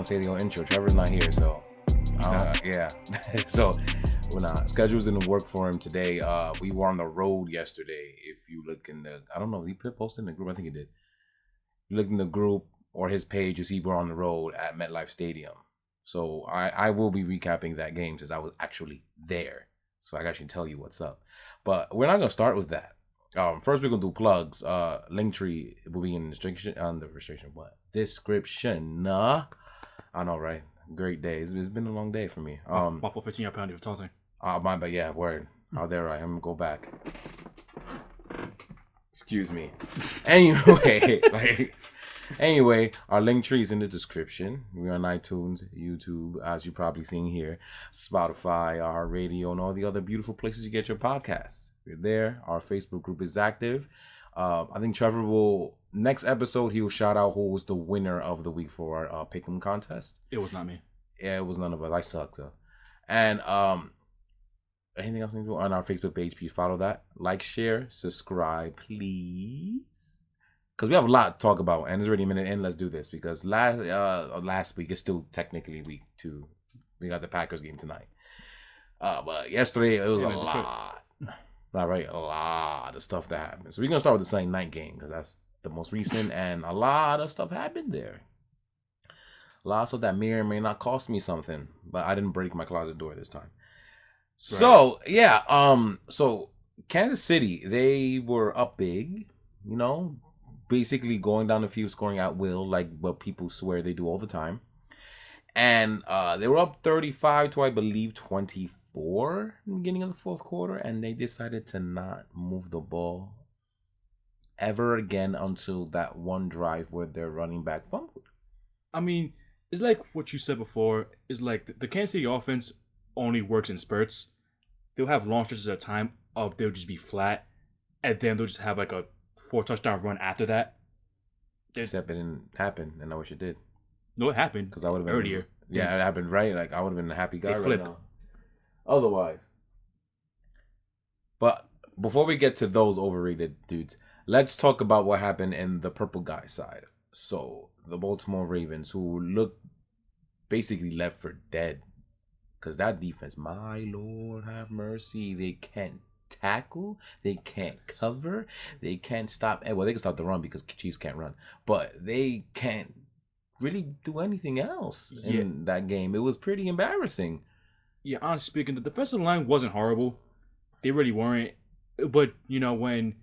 say the whole intro. Trevor's not here, so yeah. So when schedules didn't work for him today, we were on the road yesterday. If you look in the, I don't know, he posted in the group. I think he did. You look in the group or his page, you see we're on the road at MetLife Stadium. So I will be recapping that game since I was actually there, so I can actually tell you what's up. But we're not gonna start with that. First we're gonna do plugs. Linktree will be in description. Description. I know, right? Great day. It's been a long day for me. My 15 pound you're talking. My bad. Yeah, word. Oh, there I am. Gonna go back. Excuse me. Anyway, our link tree is in the description. We're on iTunes, YouTube, as you're probably seeing here, Spotify, our radio, and all the other beautiful places you get your podcasts. We're there. Our Facebook group is active. I think Trevor will, next episode, he will shout out who was the winner of the week for our Pick'em contest. It was not me. Yeah, it was none of us. I sucked, though. And anything else on our Facebook page, please follow that. Like, share, subscribe, please. Because we have a lot to talk about, and it's already a minute in. Let's do this, because last week is still technically week 2. We got the Packers game tonight. But yesterday, it was a lot. All right, a lot of stuff that happened. So we're going to start with the Sunday night game, because that's the most recent, and a lot of stuff happened there. A lot of stuff that may or may not cost me something, but I didn't break my closet door this time. Right. So, yeah, so Kansas City, they were up big, you know, basically going down the field, scoring at will, like what people swear they do all the time. And they were up 35 to, I believe, 24 in the beginning of the fourth quarter, and they decided to not move the ball ever again until that one drive where their running back fumbled. I mean, it's like what you said before. It's like the Kansas City offense only works in spurts. They'll have long stretches at a time of they'll just be flat, and then they'll just have like a 4-touchdown run after that. Except it didn't happen, and I wish it did. No, it happened. Because I would have been earlier. Yeah, it happened, right? Like, I would have been a happy guy right now. Otherwise. But before we get to those overrated dudes, let's talk about what happened in the purple guy side. So, the Baltimore Ravens, who look basically left for dead. Because that defense, my Lord have mercy, they can't tackle, they can't cover, they can't stop. Well, they can stop the run because Chiefs can't run. But they can't really do anything else in that game. It was pretty embarrassing. Yeah, honestly speaking, the defensive line wasn't horrible. They really weren't. But, you know, when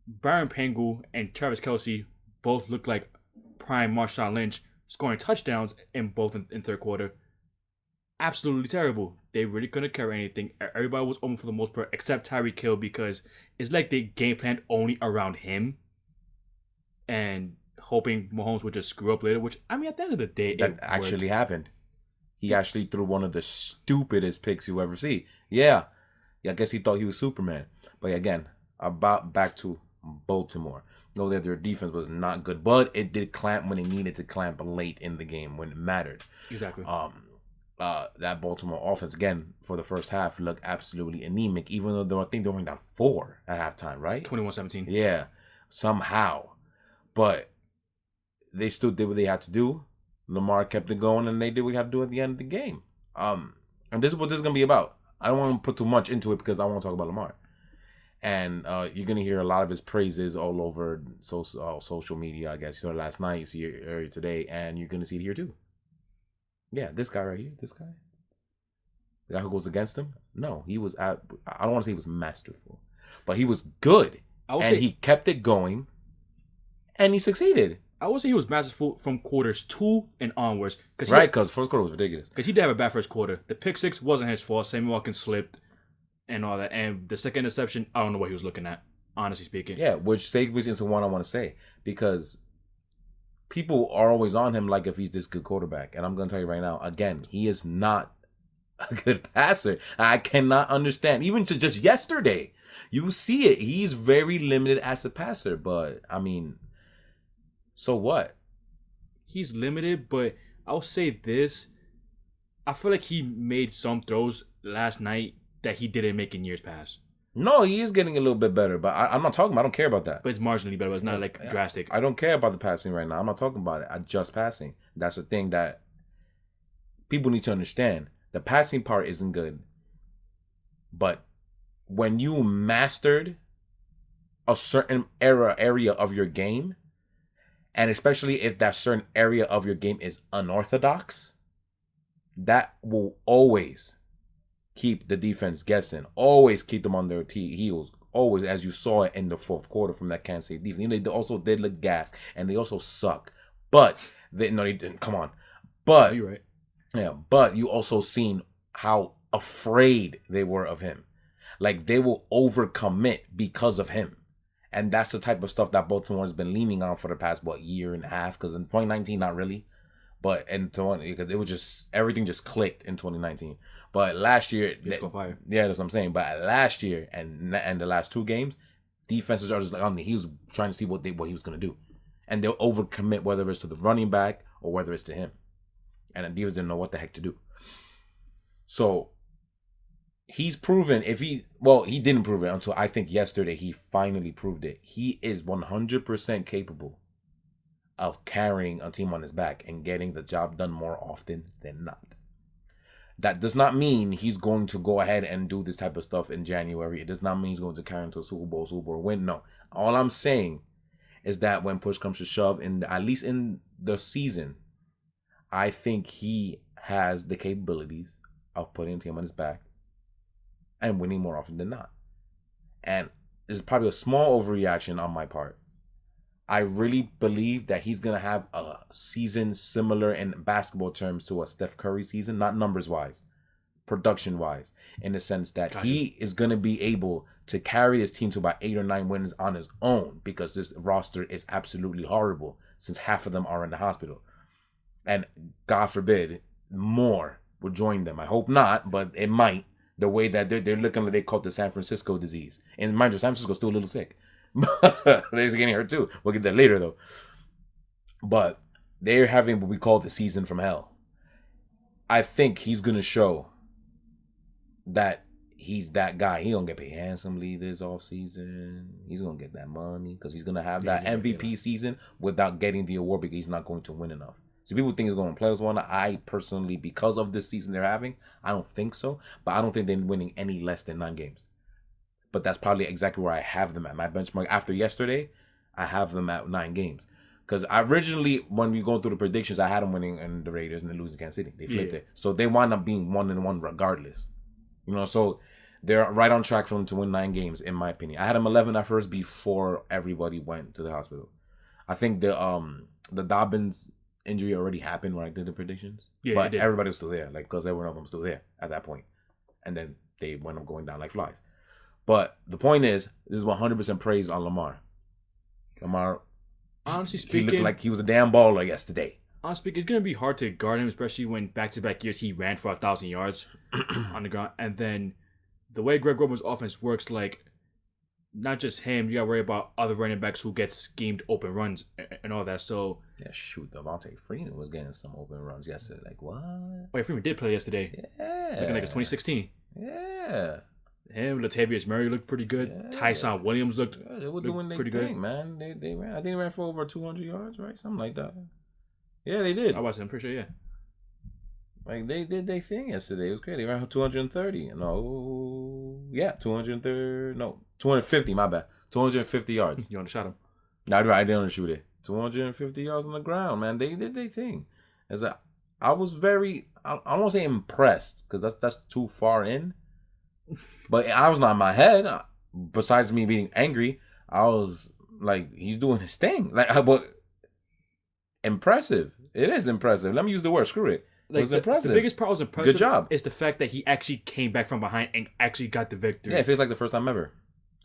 Byron Pringle and Travis Kelsey both looked like prime Marshawn Lynch scoring touchdowns in both in third quarter, absolutely terrible. They really couldn't carry anything. Everybody was open for the most part, except Tyreek Hill, because it's like they game planned only around him and hoping Mahomes would just screw up later, which, I mean, at the end of the day, that actually happened. He actually threw one of the stupidest picks you ever see. Yeah, I guess he thought he was Superman. But again, back to Baltimore. Know that their defense was not good, but it did clamp when it needed to clamp late in the game when it mattered. Exactly. That Baltimore offense, again, for the first half, looked absolutely anemic, even though I think they were down 4 at halftime, right? 21-17. Yeah, somehow. But they still did what they had to do. Lamar kept it going, and they did what they had to do at the end of the game. And this is what this is going to be about. I don't want to put too much into it because I want to talk about Lamar. And you're going to hear a lot of his praises all over social media, I guess. You saw it last night, you see it earlier today, and you're going to see it here too. Yeah, this guy right here, this guy. The guy who goes against him? No, he was, I don't want to say he was masterful, but he was good. And he kept it going, and he succeeded. I would say he was masterful from quarters 2 and onwards. Right, because first quarter was ridiculous. Because he did have a bad first quarter. The pick 6 wasn't his fault. Sammy Watkins slipped and all that. And the second interception, I don't know what he was looking at, honestly speaking. Yeah, which segues into one I want to say. Because people are always on him like if he's this good quarterback. And I'm going to tell you right now, again, he is not a good passer. I cannot understand. Even to just yesterday, you see it. He's very limited as a passer. But, I mean, so what? He's limited, but I'll say this. I feel like he made some throws last night that he didn't make in years past. No, he is getting a little bit better, but I'm not talking about, I don't care about that. But it's marginally better, but it's not like drastic. I don't care about the passing right now. I'm not talking about it. I just passing. That's the thing that people need to understand the passing part isn't good. But when you mastered a certain area of your game, and especially if that certain area of your game is unorthodox, that will always keep the defense guessing, always keep them on their heels, always, as you saw it in the fourth quarter from that Kansas City defense. They also did look gassed, and they also suck. But they didn't. Come on. But you're right. Yeah, but you also seen how afraid they were of him. Like, they will overcommit because of him. And that's the type of stuff that Baltimore has been leaning on for the past, year and a half? Because in 2019, not really. But in 20, because it was just, everything just clicked in 2019. But last year, that's what I'm saying. But last year and the last two games, defenses are just like on the heels trying to see what he was going to do. And they'll overcommit, whether it's to the running back or whether it's to him. And the defense didn't know what the heck to do. So he's proven, he didn't prove it until I think yesterday he finally proved it. He is 100% capable of carrying a team on his back and getting the job done more often than not. That does not mean he's going to go ahead and do this type of stuff in January. It does not mean he's going to carry him to a Super Bowl win. No. All I'm saying is that when push comes to shove, at least in the season, I think he has the capabilities of putting a team on his back and winning more often than not. And it's probably a small overreaction on my part. I really believe that he's going to have a season similar in basketball terms to a Steph Curry season, not numbers-wise, production-wise, in the sense that he is going to be able to carry his team to about 8 or 9 wins on his own, because this roster is absolutely horrible since half of them are in the hospital. And God forbid, more will join them. I hope not, but it might. The way that they're looking like they caught the San Francisco disease. And mind you, San Francisco's still a little sick. They're getting hurt too. We'll get that later though. But they're having what we call the season from hell. I think he's going to show that he's that guy. He gonna get paid handsomely this offseason. He's going to get that money because he's going to have that MVP season without getting the award because he's not going to win enough. So people think he's going to play as one. I personally, because of this season they're having, I don't think so. But I don't think they're winning any less than 9 games. But that's probably exactly where I have them at. My benchmark after yesterday, I have them at 9 games. Because originally, when we go through the predictions, I had them winning and the Raiders and then losing Kansas City. They flipped it. So they wind up being 1-1 regardless. So they're right on track for them to win 9 games, in my opinion. I had them 11 at first before everybody went to the hospital. I think the Dobbins injury already happened when I did the predictions. Yeah, but everybody was still there, because everyone of them was still there at that point. And then they went up going down like flies. But the point is, this is 100% praise on Lamar. Honestly speaking, he looked like he was a damn baller yesterday. Honestly speaking, it's going to be hard to guard him, especially when back-to-back years he ran for 1,000 yards on the ground. And then the way Greg Roman's offense works, not just him, you got to worry about other running backs who get schemed open runs and all that. So yeah, shoot, Devontae Freeman was getting some open runs yesterday. Like, what? Wait, Freeman did play yesterday. Yeah. Looking like it's 2016. Yeah. Him, Latavius Murray looked pretty good. Yeah. Tyson Williams looked they were doing their thing, good. Man. They ran. I think they ran for over 200 yards, right? Something like that. Yeah, they did. I watched it. I'm pretty sure, yeah. Like, they did their thing yesterday. It was great. They ran for 230. No, yeah, 230. No, 250. My bad. 250 yards. You undershot him? No, I didn't shoot it. 250 yards on the ground, man. They did their thing. I was very. I won't say impressed because that's too far in. But I was not in my head. Besides me being angry, I was like, he's doing his thing. But impressive. It is impressive. Let me use the word. Screw it. It was impressive. The biggest part was impressive. Good job. Is the fact that he actually came back from behind and actually got the victory. Yeah, it feels like the first time ever.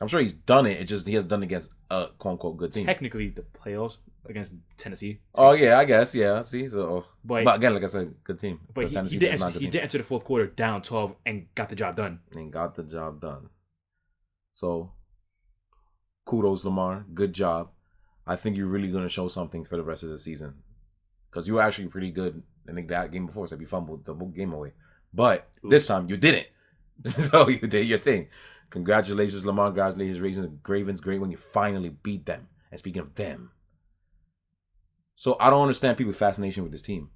I'm sure he's done it. It's just he has done it against a quote unquote good team. Technically, the playoffs against Tennessee. Oh yeah, I guess See, so but again, like I said, good team. But he did enter the fourth quarter down 12 and got the job done. So kudos, Lamar. Good job. I think you're really going to show something for the rest of the season because you were actually pretty good in that game before. So you fumbled the game away, but this time you didn't. So you did your thing. Congratulations, Lamar. Congratulations, Ravens. Great when you finally beat them. And speaking of them, so I don't understand people's fascination with this team.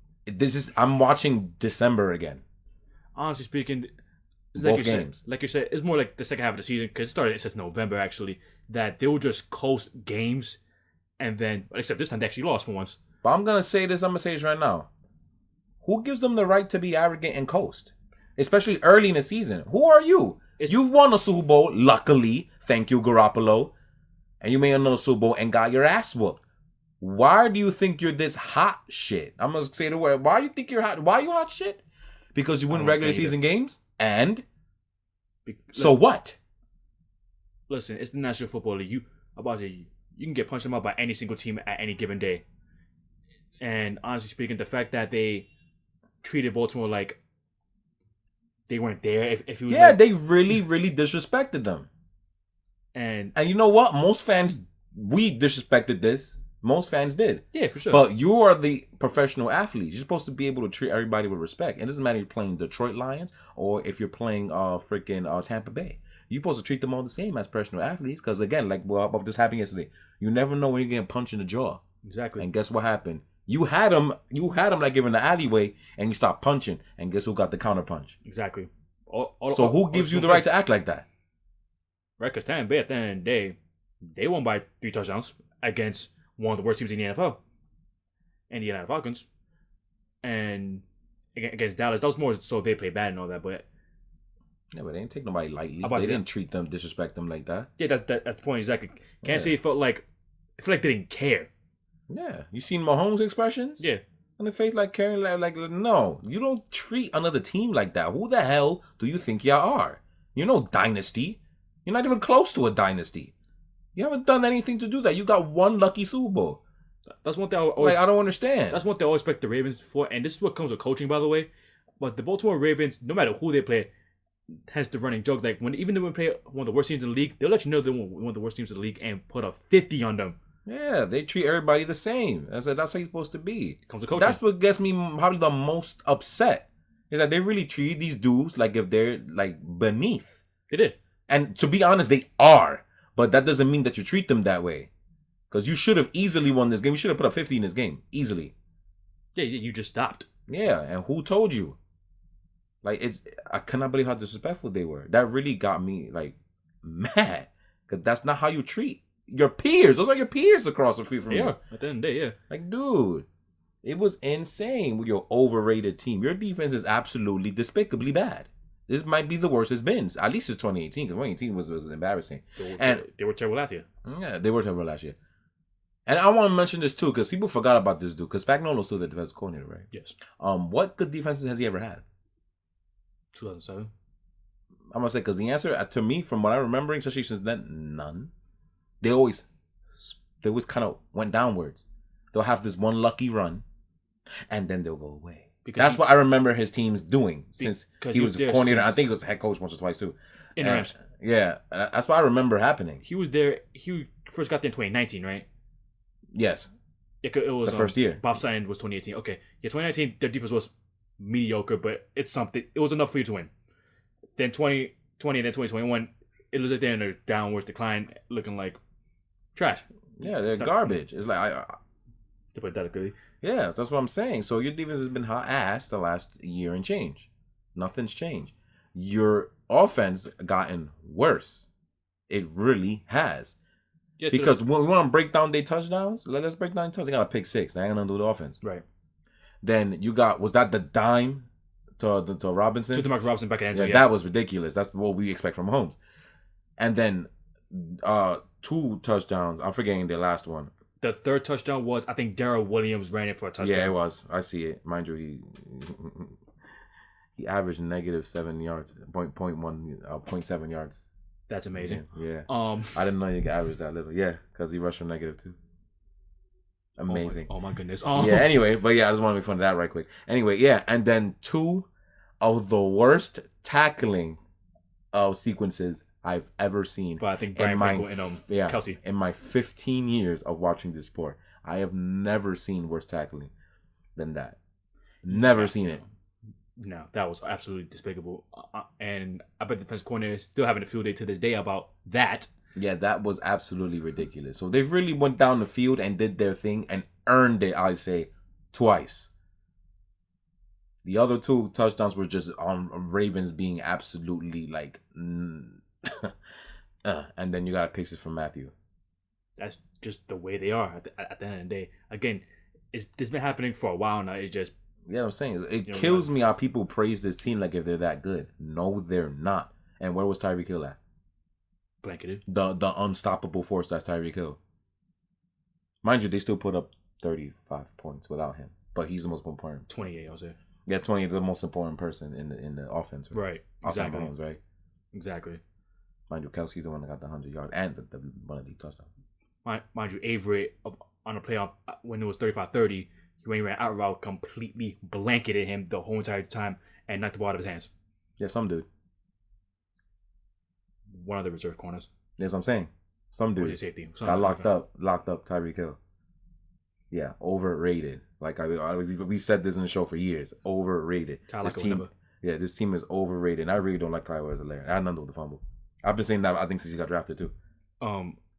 I'm watching December again. Honestly speaking, Both games. Like you said, it's more like the second half of the season because it says November actually. That they will just coast games, and then except this time they actually lost for once. But I'm gonna say this right now. Who gives them the right to be arrogant and coast? Especially early in the season. Who are you? You've won a Super Bowl, luckily. Thank you, Garoppolo. And you made another Super Bowl and got your ass whooped. Why do you think you're this hot shit? I'm gonna say the word. Why do you think you're hot? Why are you hot shit? Because you win regular season games? And? So what? Listen, it's the National Football League. You can get punched them up by any single team at any given day. And honestly speaking, the fact that they treated Baltimore like they weren't there. If it was they really, really disrespected them. And you know what? Most fans, we disrespected this. Most fans did. Yeah, for sure. But you are the professional athletes. You're supposed to be able to treat everybody with respect. It doesn't matter if you're playing Detroit Lions or if you're playing Tampa Bay. You're supposed to treat them all the same as professional athletes. Because again, like what just happened yesterday, you never know when you're getting punched in the jaw. Exactly. And guess what happened? You had them like in the alleyway, and you stopped punching. And guess who got the counter punch? Exactly. So who gives you the right to act like that? Right, because Tampa Bay at the end of the day, they won by 3 touchdowns against one of the worst teams in the NFL, and the Atlanta Falcons, and against Dallas. That was more so they played bad and all that, but they didn't take nobody lightly. They didn't treat them, disrespect them like that. Yeah, that's the point exactly. Kansas City felt like they didn't care. Yeah, you seen Mahomes' expressions? Yeah, on the face like caring like no, you don't treat another team like that. Who the hell do you think y'all are? You're no dynasty. You're not even close to a dynasty. You haven't done anything to do that. You got one lucky Super Bowl. That's one thing I don't understand. That's one thing I always expect the Ravens for, and this is what comes with coaching, by the way. But the Baltimore Ravens, no matter who they play, has the running joke like even when they play one of the worst teams in the league, they'll let you know they're one of the worst teams in the league and put a 50 on them. Yeah, they treat everybody the same. That's how you're supposed to be. Comes with coaching. That's what gets me probably the most upset. Is that they really treat these dudes like if they're like beneath. They did. And to be honest, they are. But that doesn't mean that you treat them that way. Because you should have easily won this game. You should have put up 50 in this game. Easily. Yeah, you just stopped. Yeah, and who told you? Like, I cannot believe how disrespectful they were. That really got me, like, mad. Because that's not how you treat your peers. Those are your peers across the field from you. Yeah, at the end of the day, yeah. Like, dude, it was insane with your overrated team. Your defense is absolutely despicably bad. This might be the worst it's been. At least it's 2018, because 2018 was embarrassing. They were terrible last year. Yeah, they were terrible last year. And I want to mention this too, because people forgot about this dude. Because Spagnuolo's still the defensive coordinator, right? Yes. What good defenses has he ever had? 2007. I'm gonna say because the answer to me, from what I remember, especially since then, none. They always kind of went downwards. They'll have this one lucky run, and then they'll go away. That's what I remember his teams doing since he was a coordinator. I think he was head coach once or twice too. In Rams. Yeah, that's what I remember happening. He was there. He first got there in 2019, right? Yes. It was the first year. Bob signed was 2018. Okay, yeah, 2019 their defense was mediocre, but it's something. It was enough for you to win. Then 2020 and then 2021, it was like they're in a downward decline, looking like trash. Yeah, they're garbage. It's like to put that clearly. Yeah, that's what I'm saying. So your defense has been hot ass the last year and change. Nothing's changed. Your offense gotten worse. It really has. Yeah, because when we want to break down their touchdowns, let's break down touchdowns. They got a pick 6. They ain't gonna do the offense. Right. Then you got, was that the dime to Robinson? To DeMarcus Robinson back in end zone. Yeah, that was ridiculous. That's what we expect from Holmes. And then 2 touchdowns. I'm forgetting the last one. The third touchdown was, I think, Darrell Williams ran it for a touchdown. Yeah, it was. I see it. Mind you, he averaged -7 yards, 0.7 yards. That's amazing. Yeah. I didn't know you could average that little. Yeah, because he rushed for -2. Amazing. Oh my goodness. Yeah. Anyway, but yeah, I just want to make fun of that right quick. Anyway, yeah, and then 2 of the worst tackling sequences I've ever seen. But I think Brian Pringle and Kelsey. In my 15 years of watching this sport, I have never seen worse tackling than that. Never seen it. No, that was absolutely despicable. And I bet the defense coordinator is still having a field day to this day about that. Yeah, that was absolutely ridiculous. So they really went down the field and did their thing and earned it, I say, twice. The other 2 touchdowns were just on Ravens being absolutely like, and then you got a pick six from Matthew. That's just the way they are at the end of the day. Again, it's been happening for a while now. It just I'm saying it kills me how people praise this team like if they're that good. No, they're not. And where was Tyreek Hill at? Blanketed. The unstoppable force that's Tyreek Hill. Mind you, they still put up 35 points without him, but he's the most important. 28, I'll say. Yeah, 20, the most important person in the offense. Right. Exactly. Mahomes, right? Exactly. Mind you, Kelsey's the one that got the 100 yards and the one of the touchdowns. Mind you, Avery on a playoff when it was 35-30, when he ran out route, completely blanketed him the whole entire time and knocked the ball out of his hands. Yeah, some dude. One of the reserve corners. That's what I'm saying. Some dude safety. Got locked up Tyreek Hill. Yeah, overrated. Like we said this in the show for years. Overrated. This team is overrated. And I really don't like Clyde Edwards-Helaire. I had nothing with the fumble. I've been saying that I think since he got drafted too.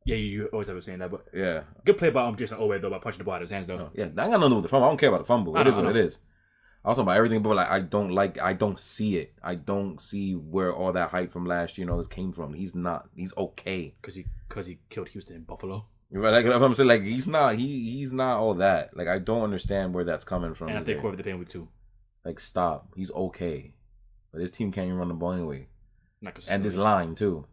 Yeah, you always have been saying that, but yeah, good play by Jason Owe though by punching the ball out of his hands though. Oh, yeah, I got nothing with the fumble. I don't care about the fumble. It is what it is. Also about everything, but like I don't see it. I don't see where all that hype from last year, this came from. He's okay. Because he killed Houston and Buffalo. Right, like I'm saying, like he's not all that. Like I don't understand where that's coming from. And I think whoever they're paying with too. Like stop. He's okay. But this team can't even run the ball anyway. And this line too.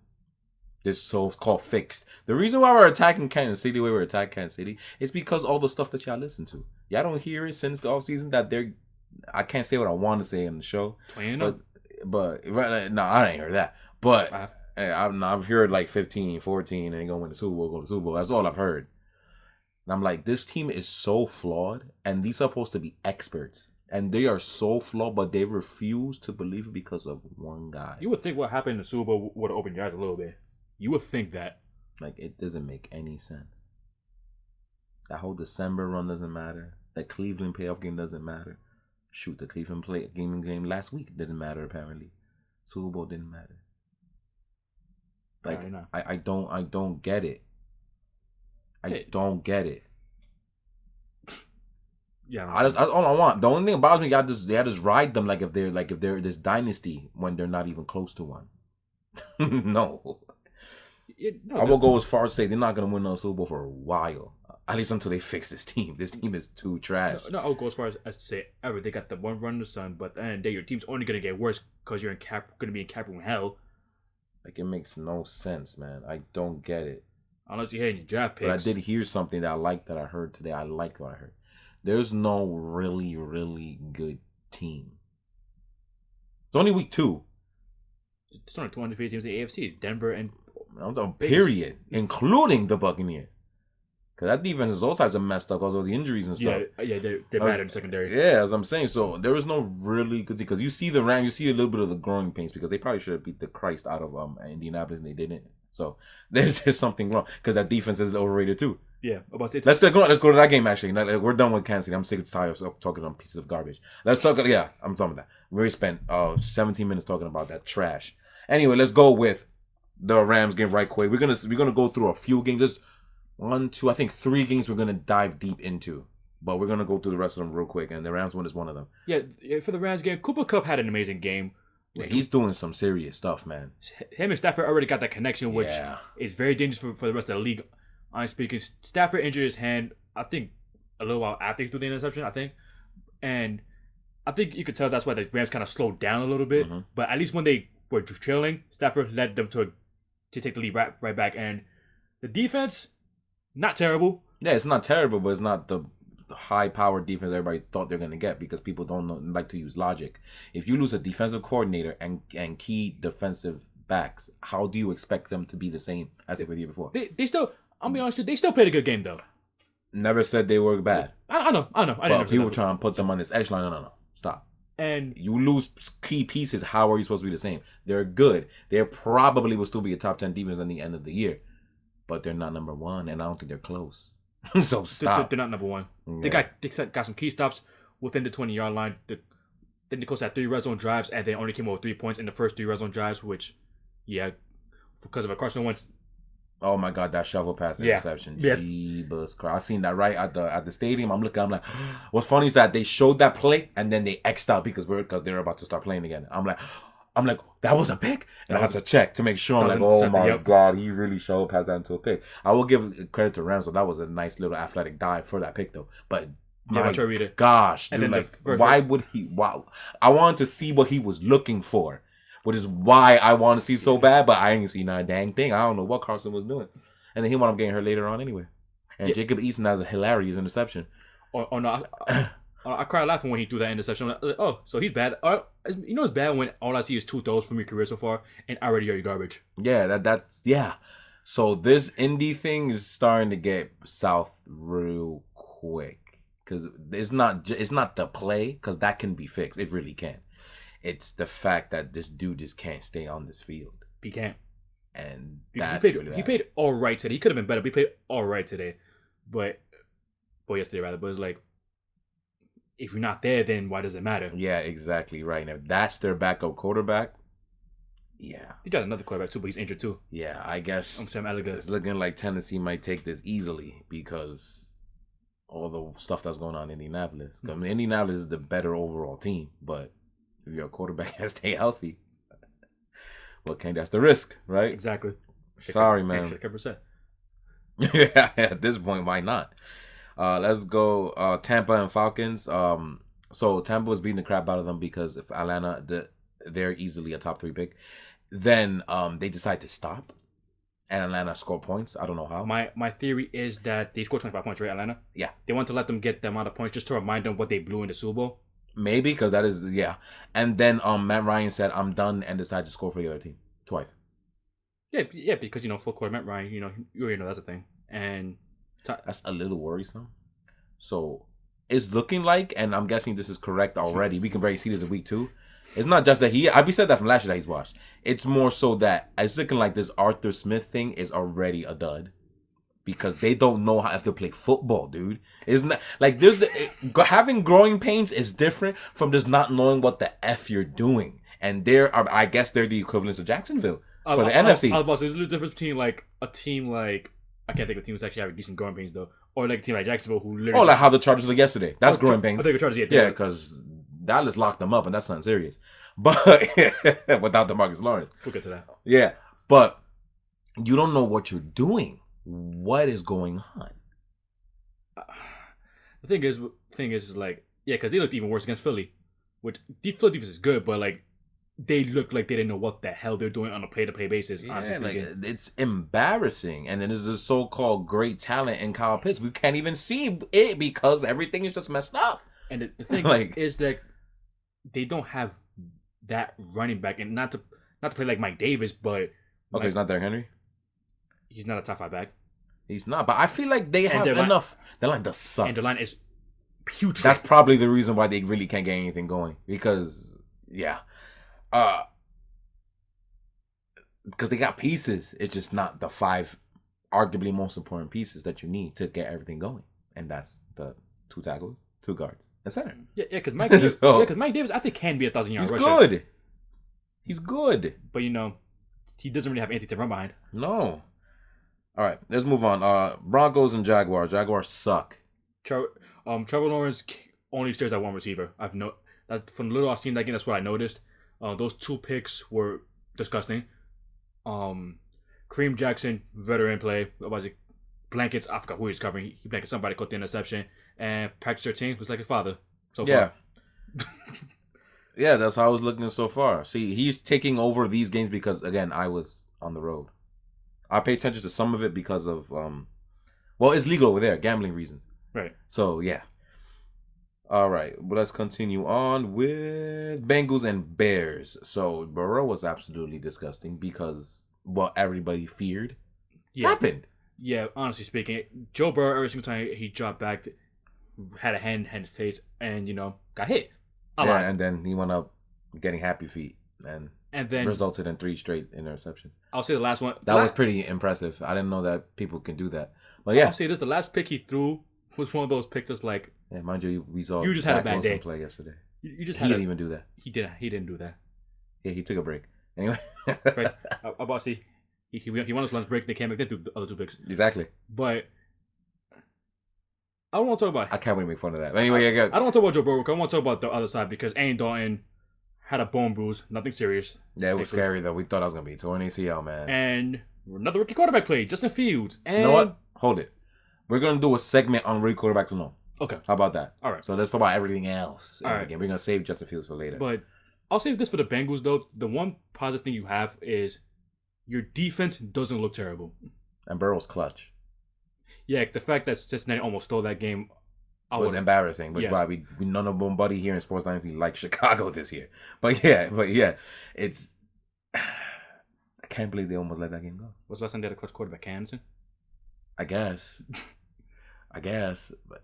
This so-called fixed. The reason why we're attacking Kansas City the way we're attacking Kansas City is because all the stuff that y'all listen to. Y'all don't hear it since the offseason that they're... I can't say what I want to say in the show. But no, I didn't hear that. But I've heard like 15, 14, and they're going to win the Super Bowl, go to the Super Bowl. That's all I've heard. And I'm like, this team is so flawed, and these are supposed to be experts. And they are so flawed, but they refuse to believe it because of one guy. You would think what happened in the Super Bowl would have opened your eyes a little bit. You would think that. Like, it doesn't make any sense. That whole December run doesn't matter. That Cleveland playoff game doesn't matter. Shoot, the Cleveland game last week didn't matter, apparently. Super Bowl didn't matter. Like, I don't get it. I don't get it. Yeah, that's all I want. The only thing about me, they just ride them like if they're this dynasty when they're not even close to one. No. I will go as far as say they're not gonna win no Super Bowl for a while. At least until they fix this team. This team is too trash. No, I'll go as far as to say ever. They got the one run in the sun, but at the end of the day, your team's only gonna get worse because you're gonna be in cap room hell. Like, it makes no sense, man. I don't get it. Unless you hit any draft picks. But I did hear something that I liked that I heard today. I liked what I heard. There's no really, really good team. It's only week 2. It's only 250 teams in the AFC. It's Denver and period, including the Buccaneers. Because that defense is all types of messed up because of the injuries and stuff. Yeah, they're bad in secondary. Yeah, as I'm saying. So there was no really good team. Because you see the Rams, you see a little bit of the growing pains because they probably should have beat the Christ out of Indianapolis and they didn't. So there's just something wrong because that defense is overrated too. Yeah, let's go to that game actually. Now, we're done with Kansas City. I'm sick and tired of talking on pieces of garbage. Let's talk. Yeah, I'm talking about that. We already spent 17 minutes talking about that trash. Anyway, let's go with the Rams game right quick. We're gonna go through a few games. Just 1, 2, I think 3 games we're gonna dive deep into. But we're gonna go through the rest of them real quick, and the Rams one is one of them. Yeah, for the Rams game, Cooper Kupp had an amazing game. Yeah, he's doing some serious stuff, man. Him and Stafford already got that connection, which is very dangerous for the rest of the league. Honestly speaking, Stafford injured his hand, I think, a little while after he threw the interception, I think. And I think you could tell that's why the Rams kind of slowed down a little bit. Mm-hmm. But at least when they were trailing, Stafford led them to take the lead right back. And the defense, not terrible. Yeah, it's not terrible, but it's not the high-powered defense everybody thought they're going to get because people don't like to use logic. If you lose a defensive coordinator and key defensive backs, how do you expect them to be the same as they were the year before? They still, I'll be honest with you, they still played a good game, though. Never said they were bad. I know. But people trying to put them on this echelon. No. Stop. And you lose key pieces, how are you supposed to be the same? They're good. They probably will still be a top 10 defense at the end of the year. But they're not number 1, and I don't think they're close. So stop. They're not number 1. Yeah. They got some key stops within the 20-yard line. Then they closed at 3 red zone drives, and they only came over 3 points in the first 3 red zone drives, which, because of a Carson Wentz Oh my God, that shovel pass Yeah. interception. Yeah. Jeebus Christ. I seen that right at the stadium. I'm like, what's funny is that they showed that play and then they X'd out because they're about to start playing again. I'm like, that was a pick? And I had to check to make sure. I'm like, oh my God, he really shovel passed that into a pick. I will give credit to Ramsey. That was a nice little athletic dive for that pick though. But my gosh, dude, like, why would he? Wow. I wanted to see what he was looking for. Which is why I want to see so bad, but I ain't seen a dang thing. I don't know what Carson was doing. And then he wound up getting hurt later on anyway. And Jacob Eason has a hilarious interception. Oh no, I cried laughing when he threw that interception. I'm like, oh, so he's bad. You know it's bad when all I see is 2 throws from your career so far, and I already are you garbage. Yeah, that's yeah. So this indie thing is starting to get south real quick. Because it's not the play, because that can be fixed. It really can. It's the fact that this dude just can't stay on this field. He can't. And he played all right today. He could have been better, but he played all right today. Yesterday rather. But it's like, if you're not there, then why does it matter? Yeah, exactly right. And if that's their backup quarterback, yeah. He got another quarterback too, but he's injured too. Yeah, I guess Sam Ellinger. It's looking like Tennessee might take this easily because all the stuff that's going on in Indianapolis. I mean, Indianapolis is the better overall team, but if your quarterback has to stay healthy, that's the risk, right? Exactly. Sorry, man. Yeah, at this point, why not? Let's go Tampa and Falcons. So Tampa was beating the crap out of them because if Atlanta, they're easily a top 3 pick. Then they decide to stop, and Atlanta scored points. I don't know how. My theory is that they scored 25 points, right, Atlanta? Yeah. They want to let them get the amount of points just to remind them what they blew in the Super Bowl. Maybe, because that is, yeah. And then Matt Ryan said, I'm done, and decided to score for the other team twice. Yeah, because, full court Matt Ryan, you already know that's a thing. And that's a little worrisome. So it's looking like, and I'm guessing this is correct already, we can barely see this in week 2. It's not just that we said that from last year that he's washed. It's more so that it's looking like this Arthur Smith thing is already a dud. Because they don't know how to play football, dude. Isn't that like having growing pains is different from just not knowing what the F you're doing. And I guess they're the equivalents of Jacksonville for the NFC. I was about to say, there's a little difference between like a team like, I can't think of a team that's actually having decent growing pains though, or like a team like Jacksonville who literally. Oh, like how the Chargers looked yesterday. That's growing pains. I think the Chargers, yeah, because Dallas locked them up, and that's not serious. But without DeMarcus Lawrence, we'll get to that. Yeah, but you don't know what you're doing. What is going on? The thing is like, yeah, because they looked even worse against Philly, which the Philly defense is good, but like they look like they didn't know what the hell they're doing on a play-to-play basis. Yeah, like, it's embarrassing. And then there's this so-called great talent in Kyle Pitts. We can't even see it because everything is just messed up. And the thing is that they don't have that running back, and not to play like Mike Davis, but okay, it's not Derrick Henry. He's not a top 5 back. He's not, but I feel like they have enough. Their line does suck. And the line is putrid. That's probably the reason why they really can't get anything going. Because, yeah. Because they got pieces. It's just not the 5 arguably most important pieces that you need to get everything going. And that's the 2 tackles, 2 guards, and center. Yeah, because Mike Davis, I think, can be 1,000-yard rusher. He's good. He's good. But, he doesn't really have anything to run behind. No. All right, let's move on. Broncos and Jaguars. Jaguars suck. Trevor Lawrence only stares at one receiver. That from the little I've seen that game, that's what I noticed. Those 2 picks were disgusting. Kareem Jackson, veteran play. Was it blankets? I forgot who he's covering. He blanketed somebody, caught the interception. And practice 13 looks like his father. So far. Yeah, that's how I was looking so far. See, he's taking over these games because, again, I was on the road. I pay attention to some of it because of, it's legal over there, gambling reasons. Right. So, yeah. All right, well, let's continue on with Bengals and Bears. So, Burrow was absolutely disgusting because what everybody feared happened. Yeah, honestly speaking, Joe Burrow, every single time he dropped back, had a hand in his face and, got hit. A lot. And then he went up getting happy feet and then resulted in 3 straight interceptions. I'll say the last one. That was pretty impressive. I didn't know that people can do that. But yeah. I'll say this, the last pick he threw was one of those picks that's like... Yeah, mind you, we saw you just had a bad day. Play yesterday. You just he didn't even do that. He didn't do that. Yeah, he took a break. Anyway. Right. I'm about to see. He won his lunch break. They came back. They threw the other 2 picks. Exactly. But I don't want to talk about. I can't wait to make fun of that. But anyway, I don't want to talk about Joe Burrow. I want to talk about the other side because Andy Dalton had a bone bruise. Nothing serious. Yeah, it was scary though. We thought I was gonna be torn ACL, man. And another rookie quarterback played, Justin Fields. And you know what? Hold it. We're gonna do a segment on rookie quarterbacks to know. Okay. How about that? All right. So let's talk about everything else. All right. We're gonna save Justin Fields for later. But I'll save this for the Bengals though. The one positive thing you have is your defense doesn't look terrible. And Burrow's clutch. Yeah, the fact that Cincinnati almost stole that game was embarrassing, which is why we none of nobody here in Sports Dynasty like Chicago this year. But yeah, it's I can't believe they almost let that game go. What's the last time they had a clutch quarterback? Anderson? I guess, but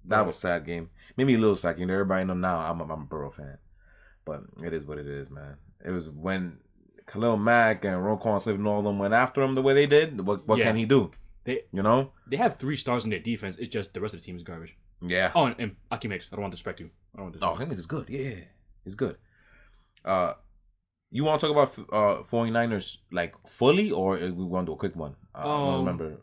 that was a sad game. Maybe a little sad game. Everybody know now I'm a Burrow fan, but it is what it is, man. It was when Khalil Mack and Roquan Smith and all of them went after him the way they did. What can he do? They have 3 stars in their defense. It's just the rest of the team is garbage. Yeah. Oh, and Aki Mix. I don't want to disrespect you. Aki is good. Yeah, he's good. You want to talk about 49ers like fully, or we want to do a quick one? I don't remember.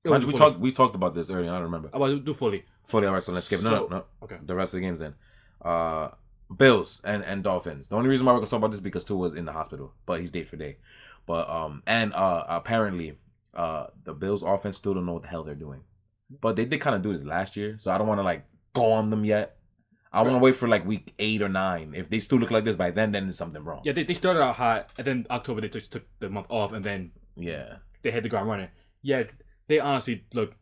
We talked about this earlier. I don't remember. I want to do fully. Fully. All right. So let's skip. No. Okay. The rest of the games then. Bills and Dolphins. The only reason why we're gonna talk about this is because Tua was in the hospital, but he's day for day. But apparently. The Bills offense still don't know what the hell they're doing, but they did kind of do this last year, so I don't want to like go on them yet. I want to wait for like week 8 or 9. If they still look like this by then there's something wrong. Yeah, they started out hot, and then October they took the month off, and then they had the ground running. Yeah, they honestly look.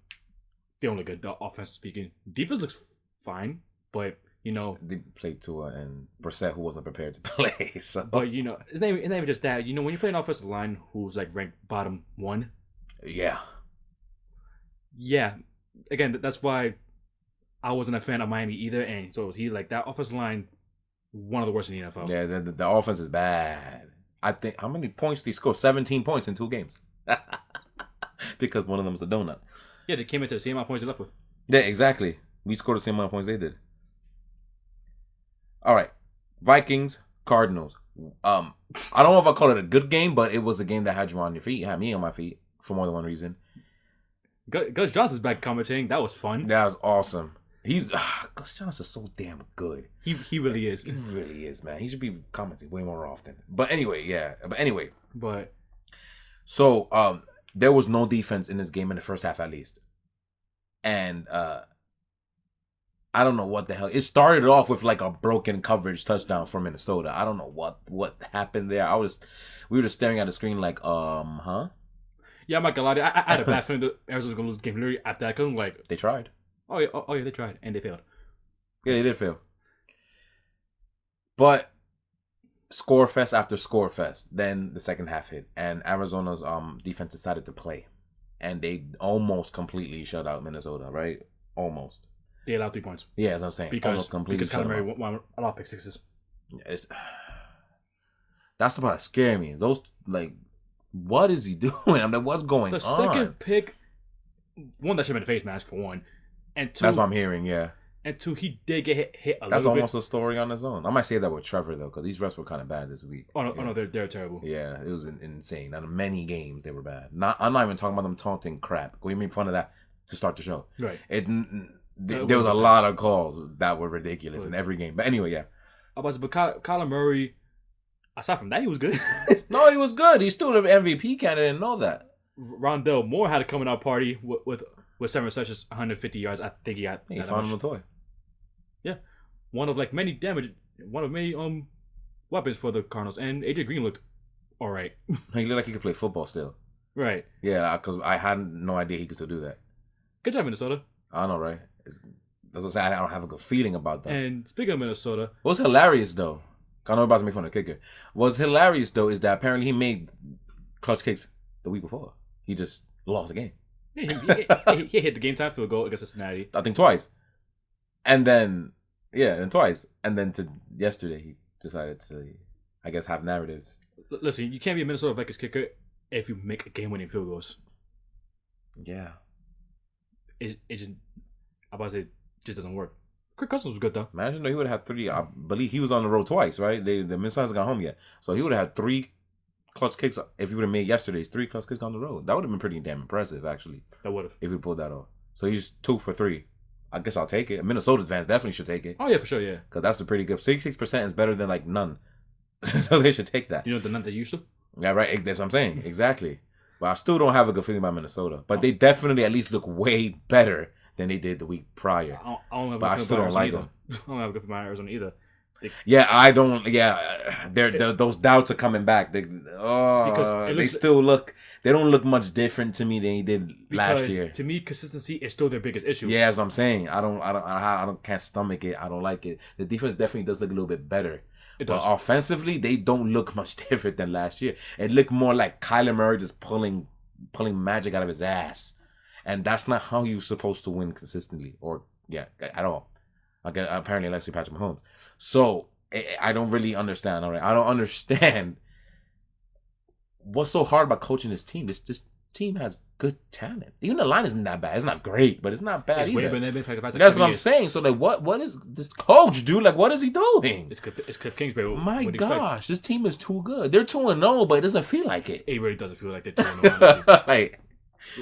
They don't look good. The offense speaking, defense looks fine, but they played Tua and Brissett, who wasn't prepared to play. So, but it's not even just that. When you play an offensive line who's like ranked bottom 1. Yeah. Again, that's why I wasn't a fan of Miami either, and so he like that offensive line, one of the worst in the NFL. Yeah, the offense is bad. I think how many points did they score? 17 points in 2 games, because one of them was a donut. Yeah, they came into the same amount of points they left with. Yeah, exactly. We scored the same amount of points they did. All right, Vikings, Cardinals. I don't know if I call it a good game, but it was a game that had you on your feet, had me on my feet. For more than one reason. Gus Johnson's back commentating. That was fun. That was awesome. Gus Johnson's so damn good. He really is. He really is, man. He should be commenting way more often. But anyway, so there was no defense in this game in the first half at least. And I don't know what the hell. It started off with like a broken coverage touchdown for Minnesota. I don't know what happened there. We were just staring at the screen like, huh? Yeah, I'm not gonna lie. I had a bad feeling that Arizona's gonna lose the game literally after that. Cause I'm like, they tried. Oh yeah, they tried and they failed. Yeah, they did fail. But score fest after score fest. Then the second half hit, and Arizona's defense decided to play, and they almost completely shut out Minnesota. Right, almost. They allowed 3 points. Yeah, as I'm saying, because Kyler Murray won a lot of pick sixes. That's about to scare me. Those like. What is he doing? I mean, what's going on? The second pick, one, that should have been a face mask for one, and 2. That's what I'm hearing. Yeah. And 2, he did get hit a little bit. That's almost a story on his own. I might say that with Trevor though, because these refs were kind of bad this week. Oh no, they're terrible. Yeah, it was insane. Out of many games, they were bad. I'm not even talking about them taunting crap. We made fun of that to start the show. Right. There was a lot of calls that were ridiculous in every game. But anyway, yeah. But Kyler Murray. Aside from that, he was good. No, he was good. He's still an MVP candidate. Didn't know that. Rondell Moore had a coming out party with 7 receptions, 150 yards. I think he got. He found him a toy. Yeah, one of many weapons for the Cardinals, and AJ Green looked all right. He looked like he could play football still. Right. Yeah, because I had no idea he could still do that. Good job, Minnesota. I know, right? That's what I'm saying. I don't have a good feeling about that. And speaking of Minnesota, what's hilarious though? I know I'm about to make fun of the kicker. What's hilarious though is that apparently he made clutch kicks the week before. He just lost the game. Yeah, he hit the game time field goal against Cincinnati. I think twice. And then twice. And then to yesterday he decided to, I guess, have narratives. Listen, you can't be a Minnesota Vikings kicker if you make game-winning field goals. Yeah. It just, I'm about to say, it just doesn't work. Kirk Cousins was good though. Imagine though he would have had 3. I believe he was on the road twice, right? The Minnesota hasn't got home yet, so he would have had 3 clutch kicks. If you would have made yesterday's 3 clutch kicks on the road, that would have been pretty damn impressive, actually. That would have. If we pulled that off. So he's 2 for 3. I guess I'll take it. Minnesota's fans definitely should take it. Oh yeah, for sure, yeah. Because that's a pretty good. 66% is better than like none. So they should take that. You know the none they used to. Yeah, right. That's what I'm saying. Exactly. But I still don't have a good feeling about Minnesota. But they definitely at least look way better than they did the week prior. I still don't like them. I don't have a good feeling about Arizona either. I don't. Yeah, those doubts are coming back. They still look. They don't look much different to me than they did last year. To me, consistency is still their biggest issue. Yeah, as I'm saying, I can't stomach it. I don't like it. The defense definitely does look a little bit better. But offensively, they don't look much different than last year. It looked more like Kyler Murray just pulling magic out of his ass, and that's not how you're supposed to win consistently, or at all. Apparently, unless you're Patrick Mahomes. So I don't really understand. All right, I don't understand what's so hard about coaching this team. This team has good talent. Even the line isn't that bad. It's not great, but it's not bad either. That's what I'm saying. So like, what is this coach do? Like, what is he doing? It's Cliff Kingsbury. My gosh, this team is too good. They're 2-0, but it doesn't feel like it. It really doesn't feel like they're 2-0.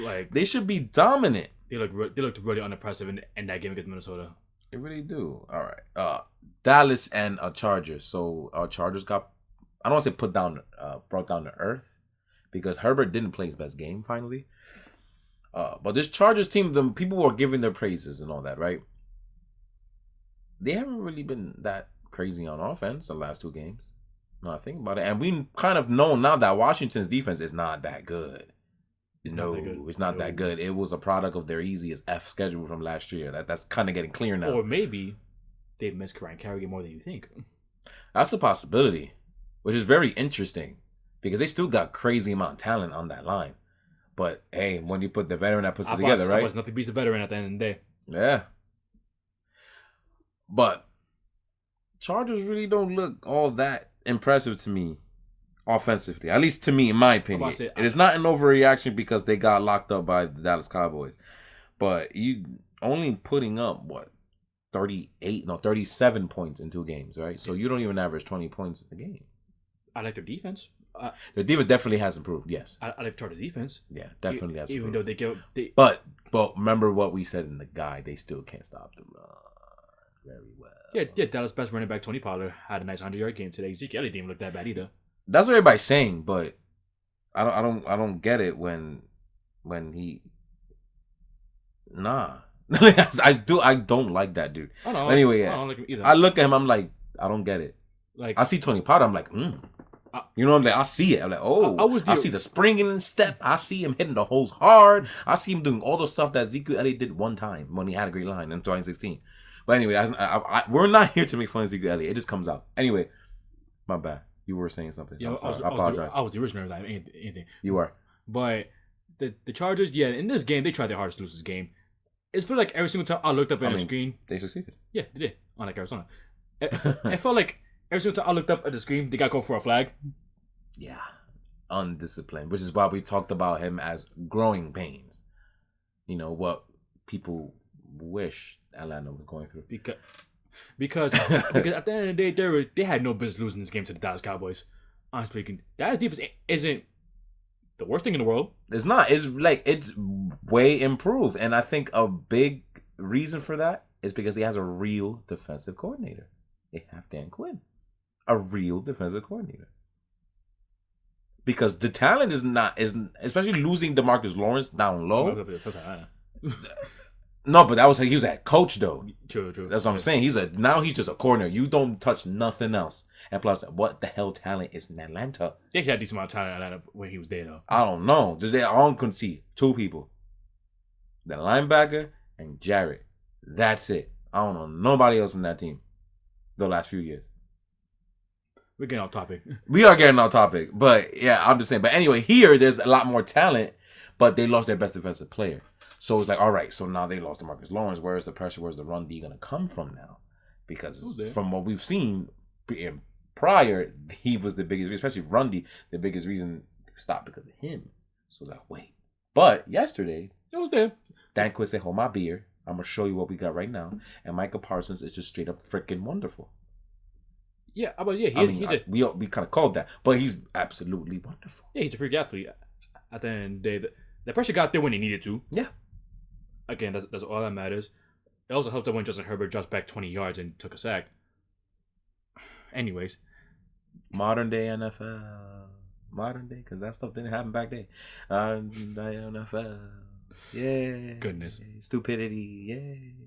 like they should be dominant. They looked really unimpressive in that game against Minnesota. They really do. All right. Dallas and Chargers. So Chargers got, I don't want to say brought down to earth, because Herbert didn't play his best game finally. But this Chargers team, the people were giving their praises and all that, right? They haven't really been that crazy on offense the last 2 games. Now I think about it, and we kind of know now that Washington's defense is not that good. It's not that good. It was a product of their easy as F schedule from last year. That's kind of getting clear now. Or maybe they missed Ryan Kerrigan more than you think. That's a possibility, which is very interesting, because they still got crazy amount of talent on that line. But hey, when you put the veteran that puts it together, right? Nothing beats the veteran at the end of the day. Yeah. But Chargers really don't look all that impressive to me offensively. At least to me, in my opinion. It is not an overreaction because they got locked up by the Dallas Cowboys. But you only putting up, 37 points in 2 games, right? So you don't even average 20 points a game. I like their defense. The defense definitely has improved, yes. I like Chargers defense. Yeah, definitely has improved. Even though But remember what we said in the guide, they still can't stop the run very well. Yeah, Dallas' best running back, Tony Pollard, had a nice 100-yard game today. Zeke Elliott didn't look that bad either. That's what everybody's saying, but I don't get it when he I don't like that dude. Anyway, yeah. I don't like him either. I look at him, I'm like, I don't get it. Like, I see Tony Pollard, I'm like, you know what I'm like? I see it. I'm like, I see the springing and step. I see him hitting the holes hard. I see him doing all the stuff that Ezekiel Elliott did one time when he had a great line in 2016. But anyway, we're not here to make fun of Ezekiel Elliott. It just comes out. Anyway, my bad. You were saying something. Yeah, I apologize. I was the original of anything. You were. But the Chargers, in this game, they tried their hardest to lose this game. It felt like every single time I looked up at the screen. They succeeded. Yeah, they did. Unlike Arizona. It felt like every single time I looked up at the screen, they got called for a flag. Yeah. Undisciplined. Which is why we talked about him as growing pains. You know, what people wish Atlanta was going through. Because at the end of the day, they had no business losing this game to the Dallas Cowboys. Honestly speaking, Dallas defense isn't the worst thing in the world. It's not. It's like, it's way improved. And I think a big reason for that is because he has a real defensive coordinator. They have Dan Quinn. A real defensive coordinator. Because the talent isn't especially losing DeMarcus Lawrence down low. No, but that was he was a coach though. True. That's what I'm saying. Now he's just a corner. You don't touch nothing else. And plus, what the hell talent is in Atlanta? They had a decent amount of talent in Atlanta when he was there though. I don't know. Just they all can see 2 people. The linebacker and Jarrett. That's it. I don't know nobody else in that team. The last few years. We're getting off topic. We are getting off topic. But yeah, I'm just saying. But anyway, here there's a lot more talent, but they lost their best defensive player. So it's like, all right, so now they lost to Marcus Lawrence. Where's the pressure? Where's the run D going to come from now? Because from what we've seen prior, he was the biggest, especially run D, the biggest reason to stop because of him. So like, wait. But yesterday, it was there. Dan Quinn said, hold my beer. I'm going to show you what we got right now. And Micah Parsons is just straight up freaking wonderful. Yeah, but yeah, we kind of called that, but he's absolutely wonderful. Yeah, he's a freak athlete. At the end of the day, the pressure got there when he needed to. Yeah. Again, that's all that matters. It also helped that when Justin Herbert dropped back 20 yards and took a sack. Anyways. Modern day NFL. Modern day, because that stuff didn't happen back then. Modern day NFL. Yeah. Goodness. Stupidity. Yeah.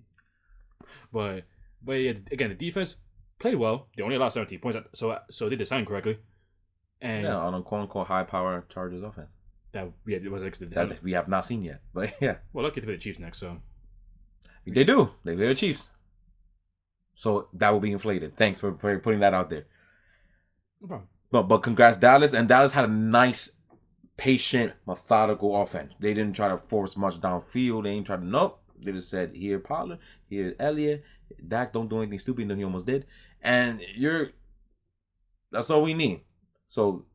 But yeah, again, the defense played well. They only allowed 17 points, so they designed correctly. And yeah, on a quote unquote high power Chargers offense. That we have not seen yet. But yeah. Well, lucky to play the Chiefs next, so. They do. They play the Chiefs. So that will be inflated. Thanks for putting that out there. No problem. But congrats, Dallas. And Dallas had a nice, patient, methodical offense. They didn't try to force much downfield. They ain't try to, nope. They just said, here Pollard, here Elliott. Dak, don't do anything stupid. And then he almost did. And that's all we need. So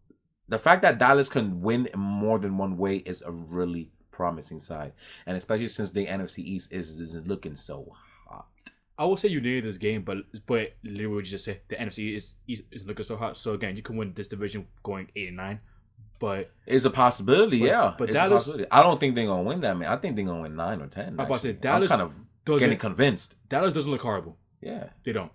the fact that Dallas can win in more than one way is a really promising side. And especially since the NFC East is looking so hot. I will say you needed this game, but literally what you just said, the NFC is looking so hot. So again, you can win this division going 8-9. But it's a possibility, yeah. But it's Dallas, a possibility. I don't think they're gonna win that, man. I think they're gonna win 9 or 10. I'm about to say Dallas. I'm kind of getting convinced. Dallas doesn't look horrible. Yeah, they don't.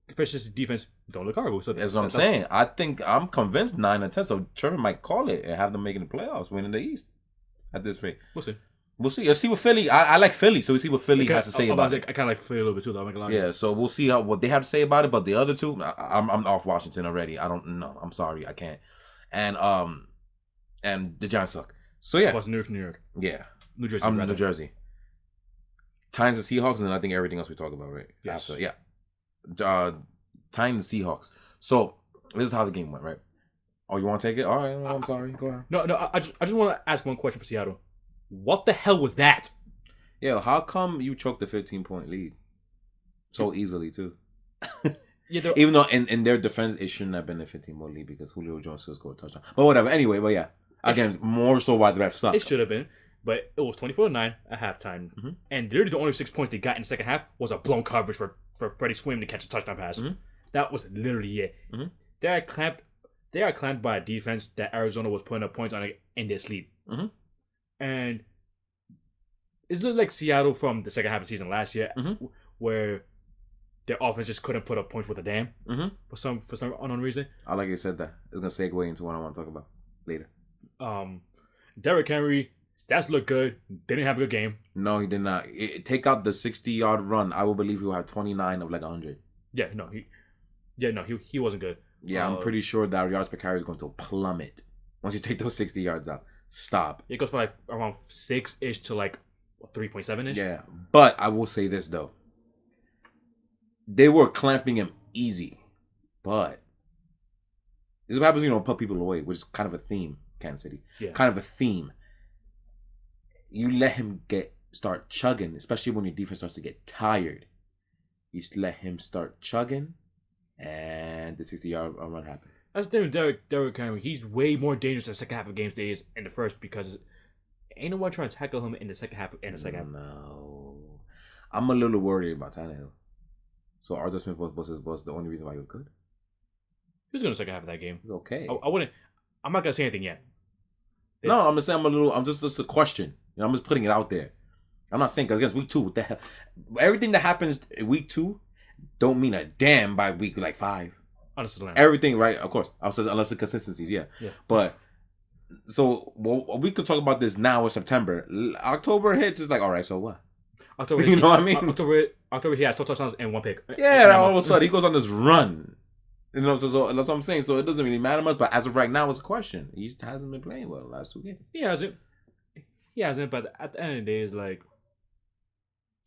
Especially since the defense don't look horrible. So that's what I'm saying. I'm convinced 9 or 10. So Trevor might call it and have them making the playoffs, winning the East at this rate. We'll see. Let's see what Philly. I like Philly, so we see what Philly has to say about it. I kind of like Philly a little bit too, though. Yeah, so we'll see what they have to say about it. But the other two, I'm off Washington already. I don't know. I'm sorry, I can't. And the Giants suck. So yeah, plus New York. Yeah, New Jersey. I'm New Jersey. Titans and Seahawks, and then I think everything else we talk about, right? Yes. After, yeah. Titans and Seahawks. So this is how the game went, right? Oh, you want to take it? All right. I'm sorry. Go ahead. No. I just want to ask one question for Seattle. What the hell was that? Yeah, how come you choked the 15-point lead so easily too? Yeah, even though in their defense it shouldn't have been a 15-point lead because Julio Jones still scored a touchdown. But whatever. Anyway, but yeah, again, more so why the refs suck. It should have been, but it was 24-9 at halftime, and literally the only 6 points they got in the second half was a blown coverage for Freddie Swim to catch a touchdown pass. That was literally it. They are clamped by a defense that Arizona was putting up points on it in their sleep. And it looked like Seattle from the second half of the season last year, where their offense just couldn't put up points with a damn for some unknown reason. I like you said that. It's gonna segue into what I want to talk about later. Derrick Henry, stats look good. They didn't have a good game. No, he did not. Take out the 60-yard run, I will believe he will have 29 of like 100. He wasn't good. Yeah, I'm pretty sure that yards per carry is going to plummet once you take those 60 yards out. Stop. It goes from like around 6-ish to like 3.7-ish. Yeah, but I will say this though. They were clamping him easy, but this is what happens when you don't put people away, which is kind of a theme, Kansas City. Yeah. Kind of a theme. You let him start chugging, especially when your defense starts to get tired. You just let him start chugging, and the 60-yard run happens. That's the thing with Derrick Henry. He's way more dangerous in the second half of games than he is in the first because ain't no one trying to tackle him in the second half. No. I'm a little worried about Tannehill. So Arthur Smith was the only reason why he was good? He was good in the second half of that game. He's okay. I'm not going to say anything yet. No, I'm just saying I'm just a question. You know, I'm just putting it out there. I'm not saying, because against week 2, what the hell? Everything that happens in week 2 don't mean a damn by week like 5. Everything, right? Of course. Unless the consistencies, yeah. But so we could talk about this now in September. October hits, it's like, all right, so what? October, you know what I mean? October, he has 2 touchdowns and 1 pick. Yeah, all of a sudden he goes on this run. You know, so that's what I'm saying. So it doesn't really matter much. But as of right now, it's a question. He just hasn't been playing well the last 2 games. He hasn't. But at the end of the day, it's like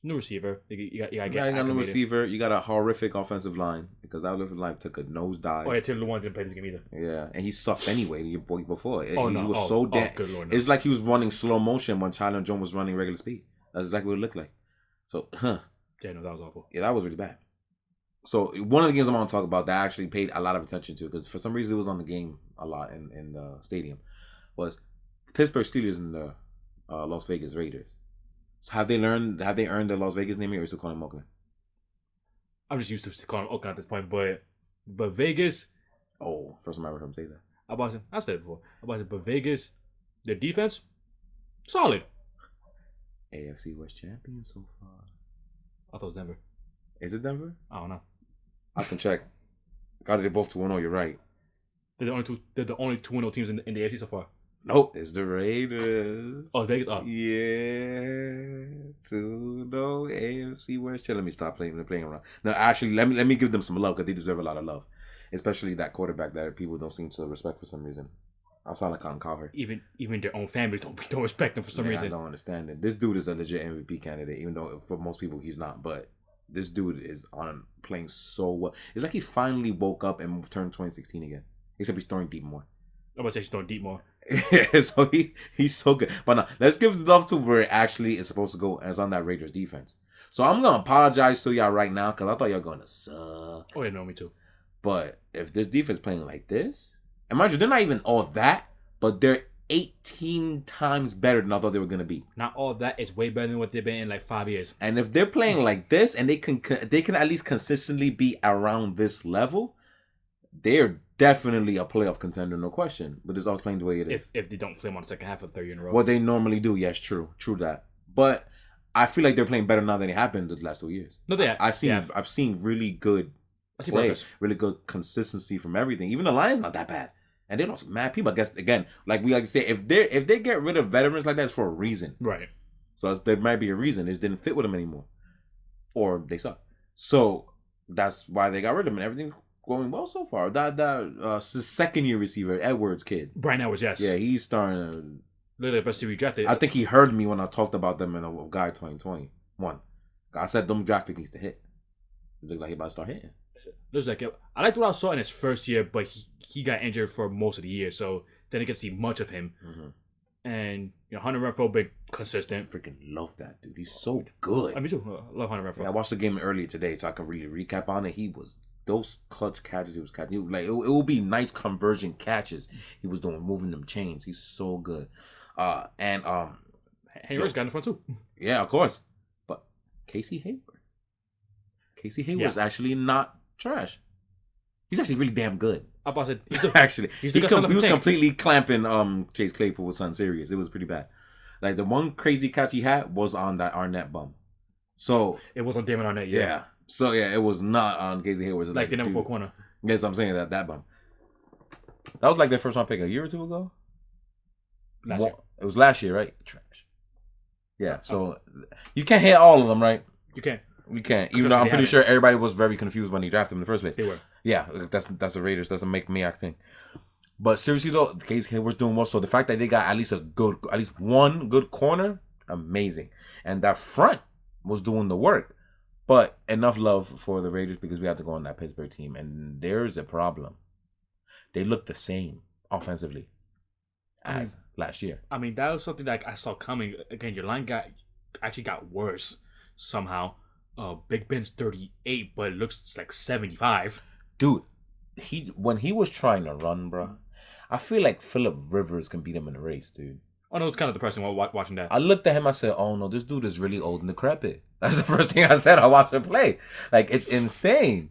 new receiver. You got new receiver. You got a horrific offensive line because that offensive line took a nosedive. Oh yeah, Taylor Lawrence didn't play this game either. Yeah, and he sucked anyway. Your boy before. He no. was so damn. Good Lord, no. It's like he was running slow motion when Chandler Jones was running regular speed. That's exactly what it looked like. So, yeah, no, that was awful. Yeah, that was really bad. So one of the games I want to talk about that I actually paid a lot of attention to because for some reason it was on the game a lot in the stadium was Pittsburgh Steelers and the Las Vegas Raiders. So have they earned the Las Vegas name or are you still calling them Oakland? I'm just used to calling them Oakland at this point, but But Vegas, Oh, first time I heard him say that. I said it before. But Vegas, their defense, solid. AFC West champion so far. I thought it was Denver. Is it Denver? I don't know. I can check. God, they're both 2-0. You're right. They're the only 2-0 teams in the AFC so far. Nope, it's the Raiders. Oh, Vegas. Oh. Yeah, 2-0 AFC West. Let me stop playing around. No, actually, let me give them some love because they deserve a lot of love, especially that quarterback that people don't seem to respect for some reason. I sound like Colin Cowherd. Even their own family don't respect him for some reason. I don't understand it. This dude is a legit MVP candidate, even though for most people he's not. But this dude is playing so well. It's like he finally woke up and turned 2016 again. Except he's throwing deep more. I'm about to say he's throwing deep more. So he's so good. But now, let's give love to where it actually is supposed to go, and it's on that Raiders defense. So I'm going to apologize to y'all right now because I thought y'all going to suck. Oh, yeah, no, me too. But if this defense playing like this, and mind you, they're not even all that, but they're 18 times better than I thought they were going to be. Not all that. It's way better than what they've been in like 5 years. And if they're playing like this, and they can at least consistently be around this level, they're definitely a playoff contender, no question. But it's always playing the way it is. If they don't flame on the second half of the third year in a row. What they normally do, yes, true that. But I feel like they're playing better now than they have been the last 2 years. No, they have. I've seen really good play, really good consistency from everything. Even the line is not that bad, and they don't mad people. I guess again, like we like to say, if they get rid of veterans like that, it's for a reason, right? So there might be a reason. It didn't fit with them anymore, or they suck. So that's why they got rid of them, and everything going well so far. That second year receiver Edwards kid, Brian Edwards, yes, yeah, he's starting to. Literally the best to be drafted. I think he heard me when I talked about them in a guy 2021. I said them draft picks needs to hit. It looks like he about to start hitting. Looks like it. I liked what I saw in his first year, but he got injured for most of the year, so didn't get to see much of him. Mm-hmm. And Hunter Renfrow been consistent. Freaking love that dude. He's so good. Me too. I love Hunter Renfrow. Yeah, I watched the game earlier today, so I can really recap on it. He was those clutch catches he was catching. Like it will be nice conversion catches he was doing, moving them chains. He's so good. Henry Ruggs got in the front too. Yeah, of course. But Casey Hayward's actually not trash. He's actually really damn good. I about to say, he was completely clamping Chase Claypool with something serious. It was pretty bad. Like the one crazy catch he had was on that Arnett bum. So it was on Damon Arnett, yeah. So yeah, it was not on Casey Hayward. Like the number 4 corner. Yes, I'm saying that bum. That was like their first round pick a year or two ago. Last year. It was last year, right? Trash. Yeah, so you can't hit all of them, right? You can't. We can't. Even though I'm pretty sure everybody was very confused when he drafted him in the first place. They were. Yeah, that's the Raiders. Doesn't make me act thing. But seriously though, Casey Hayward's doing well. So the fact that they got at least one good corner, amazing. And that front was doing the work. But enough love for the Raiders because we have to go on that Pittsburgh team. And there's a problem. They look the same offensively as last year. I mean, that was something that I saw coming. Again, your line actually got worse somehow. Big Ben's 38, but it looks like 75. Dude, when he was trying to run, bro, I feel like Phillip Rivers can beat him in a race, dude. Oh, no, it's kind of depressing while watching that. I looked at him, I said, oh, no, this dude is really old and decrepit. That's the first thing I said. I watched him play. Like, it's insane.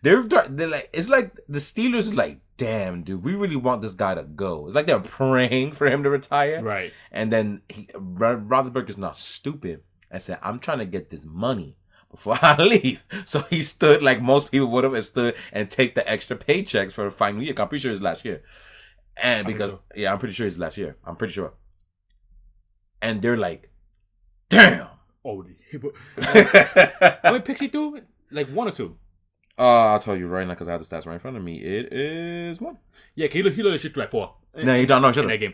They're like, it's like the Steelers is like, damn, dude, we really want this guy to go. It's like they're praying for him to retire. Right. And then Roethlisberger's not stupid. I said, I'm trying to get this money before I leave. So he stood like most people would have and stood and take the extra paychecks for the final year. I'm pretty sure it's last year. And because, yeah, I'm pretty sure it's last year. I'm pretty sure. And they're like, damn. Oh, how many picks he threw? Like 1 or 2? I'll tell you right now because I have the stats right in front of me. It is 1. Yeah, he literally should throw like 4. No, he don't know. In that game.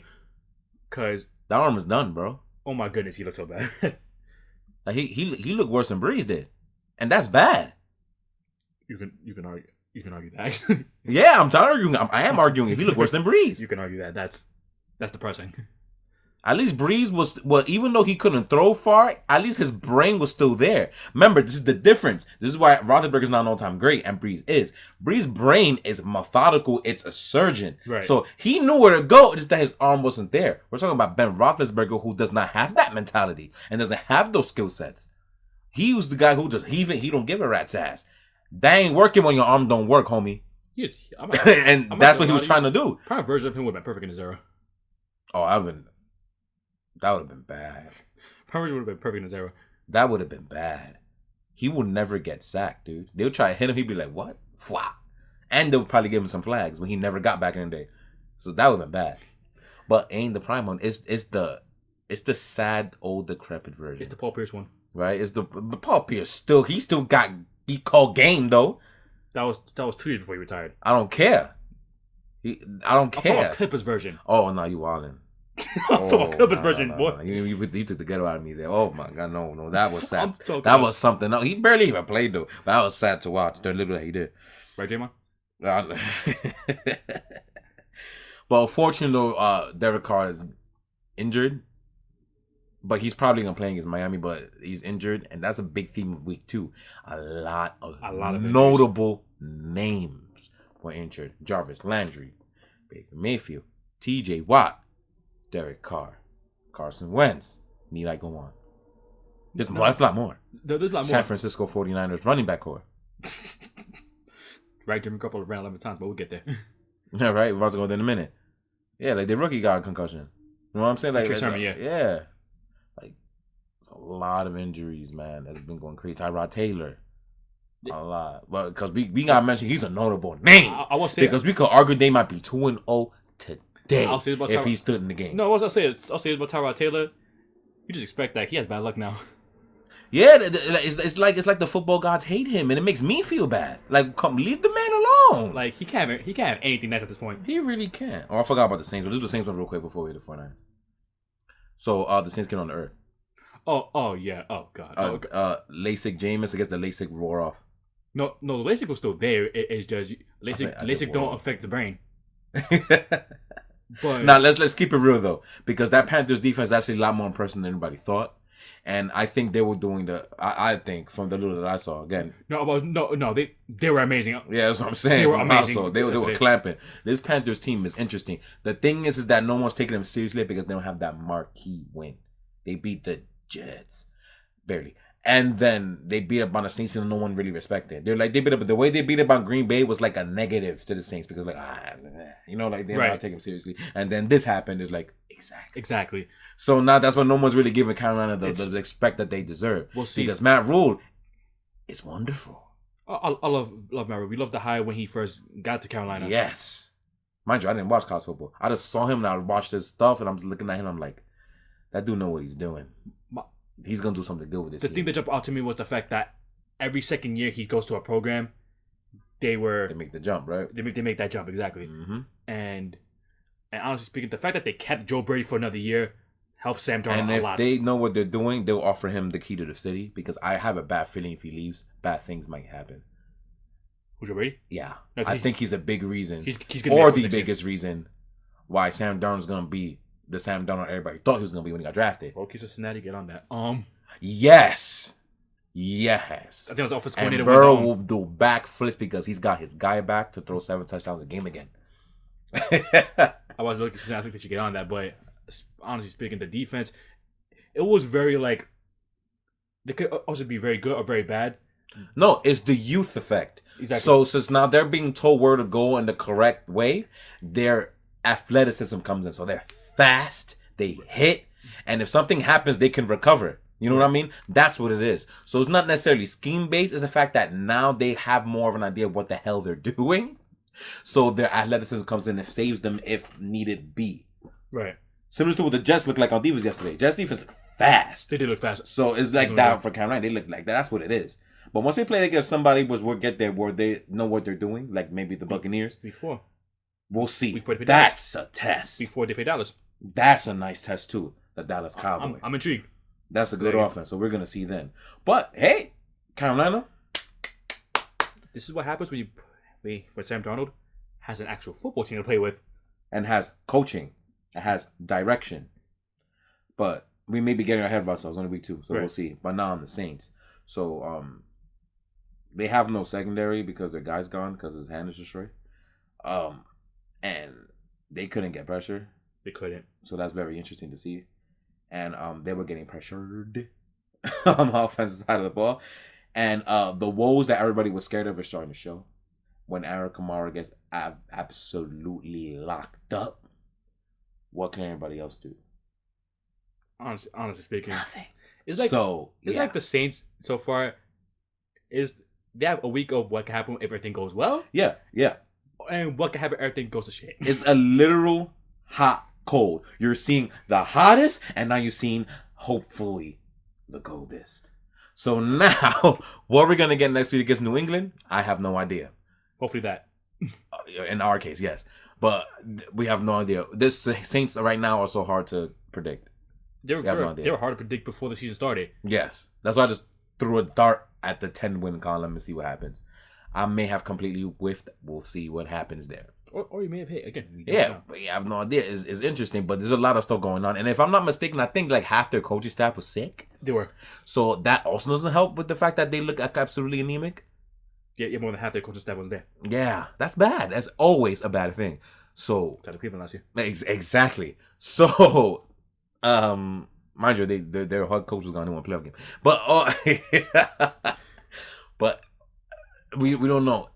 Because that arm is done, bro. Oh my goodness, he looked so bad. Like he looked worse than Breeze did, and that's bad. You can argue that. Yeah, I'm tired of arguing. I am arguing. He looked worse than Breeze. You can argue that. That's depressing. At least Breeze was, well, even though he couldn't throw far, at least his brain was still there. Remember, this is the difference. This is why Roethlisberger's not an all-time great, and Breeze is. Breeze's brain is methodical. It's a surgeon. Right. So he knew where to go, just that his arm wasn't there. We're talking about Ben Roethlisberger, who does not have that mentality and doesn't have those skill sets. He was the guy who just, he don't give a rat's ass. That ain't working when your arm don't work, homie. And that's what he was trying to do. Prime version of him would have been perfect in his era. Oh, that would have been bad. Prime version would have been perfect in his era. That would have been bad. He would never get sacked, dude. They would try to hit him. He'd be like, what? Fwah. And they would probably give him some flags when he never got back in the day. So that would have been bad. But ain't the prime one. It's the sad, old, decrepit version. It's the Paul Pierce one. Right? It's the Paul Pierce he called game though. That was 2 years before he retired. I don't care. I don't care. I'm talking about Clippers version. Oh no, you wildin'. I'm talking about Clippers version, boy. No. You took the ghetto out of me there. Oh my god, no, that was sad. That was something. No, he barely even played though. But that was sad to watch. Don't look like he did. Right, Draymond? But unfortunately, though, Derek Carr is injured. But he's probably gonna play against Miami. But he's injured, and that's a big theme of week 2. A lot of notable names were injured: Jarvis Landry, Baker Mayfield, T.J. Watt, Derek Carr, Carson Wentz. Need I go on? There's a lot more. There's a lot more. San Francisco 49ers running back core. Right, Jimmy Garoppolo ran 11 times, but we'll get there. Yeah, right. We're about to go there in a minute. Yeah, like the rookie got a concussion. You know what I'm saying? Like, yeah. Like, it's a lot of injuries, man. That's been going crazy. Tyrod Taylor. A lot. Well, because we got to mention he's a notable name. I will say because we could argue they might be 2-0 today I'll say about if he stood in the game. No, what I'll say about Tyrod Taylor. You just expect that. He has bad luck now. Yeah, it's like the football gods hate him, and it makes me feel bad. Like, come leave the man alone. Like he can't have anything nice at this point. He really can't. Oh, I forgot about the Saints. But let's do the Saints one real quick before we hit the 49ers. So the Saints get on the earth. Oh yeah. Oh god. LASIK Jameis against the LASIK roar off. No, the LASIK was still there. It's just LASIK don't affect the brain. But now let's keep it real though, because that Panthers defense is actually a lot more impressive than anybody thought. And I think they were doing I think from the little that I saw again. They were amazing. Yeah, that's what I'm saying. They were amazing. They were clamping. This Panthers team is interesting. The thing is that no one's taking them seriously because they don't have that marquee win. They beat the Jets barely, and then they beat up on the Saints and no one really respected. They're like they beat up. The way they beat up on Green Bay was like a negative to the Saints because like they're not taking them seriously. And then this happened. Is like exactly. So now that's when no one's really giving Carolina the respect that they deserve. We'll see. Because Matt Rule is wonderful. I love Matt Rule. We love the hire when he first got to Carolina. Yes. Mind you, I didn't watch college football. I just saw him and I watched his stuff and I'm just looking at him. I'm like, that dude know what he's doing. He's going to do something good with this team. Thing that jumped out to me was the fact that every second year he goes to a program, they make the jump, right? They make that jump, exactly. Mm-hmm. And honestly speaking, the fact that they kept Joe Brady for another year helps Sam Darnold a lot. And if they know what they're doing, they'll offer him the key to the city because I have a bad feeling if he leaves, bad things might happen. Who's Joe Brady? Yeah. No, I think he's a big reason. He's or the biggest reason why Sam Darnold's going to be the Sam Darnold everybody thought he was going to be when he got drafted. Okay, Cincinnati, get on that. Yes. I think it was offensive coordinator. And Burrow will do backflips because he's got his guy back to throw 7 touchdowns a game again. I was looking for Cincinnati to get on that, but honestly speaking, the defense, it was very like they could also be very good or very bad. No, it's the youth effect. Exactly. So since now they're being told where to go in the correct way, their athleticism comes in. So they're fast, they hit, and if something happens, they can recover. You know what I mean? That's what it is. So it's not necessarily scheme based. It's the fact that now they have more of an idea of what the hell they're doing. So their athleticism comes in and saves them if needed be. Right. Similar to what the Jets looked like on defense yesterday. Jets defense looked fast. They did look fast. So it's like that for Carolina. They look like that. That's what it is. But once they play against somebody where they know what they're doing, like maybe the Buccaneers. Before. We'll see. That's a test. Before they play Dallas. That's a nice test too. The Dallas Cowboys. I'm intrigued. That's a good offense. So we're going to see then. But hey, Carolina. This is what happens when Sam Darnold has an actual football team to play with. And has coaching. It has direction. But we may be getting ahead of ourselves on week 2. So we'll see. But now on the Saints. So they have no secondary because their guy's gone because his hand is destroyed. And they couldn't get pressure. They couldn't. So that's very interesting to see. And they were getting pressured on the offensive side of the ball. And the woes that everybody was scared of are starting to show. when Aaron Kamara gets absolutely locked up, what can everybody else do? Honestly speaking, Nothing. It's like like the Saints so far. Is they have a week of what can happen if everything goes well? Yeah. And what can happen if everything goes to shit? It's a literal hot cold. You're seeing the hottest, and now you're seeing hopefully the coldest. So now, what we're gonna get next week against New England, I have no idea. Hopefully that. In our case, yes, but we have no idea. This Saints right now are so hard to predict. They were hard to predict before the season started. Yes, that's why I just threw a dart at the 10-win column and see what happens. I may have completely whiffed. We'll see what happens there. Or you may have hit again. But I have no idea. It's interesting, but there's a lot of stuff going on. And if I'm not mistaken, I think like half their coaching staff was sick. They were. So that also doesn't help with the fact that they look absolutely anemic. Yeah, more than half their coaching staff was there. Yeah, that's bad. That's always a bad thing. So Try to Cleveland last year. Exactly. So, mind you, their head coach was going to win a playoff game, but we don't know.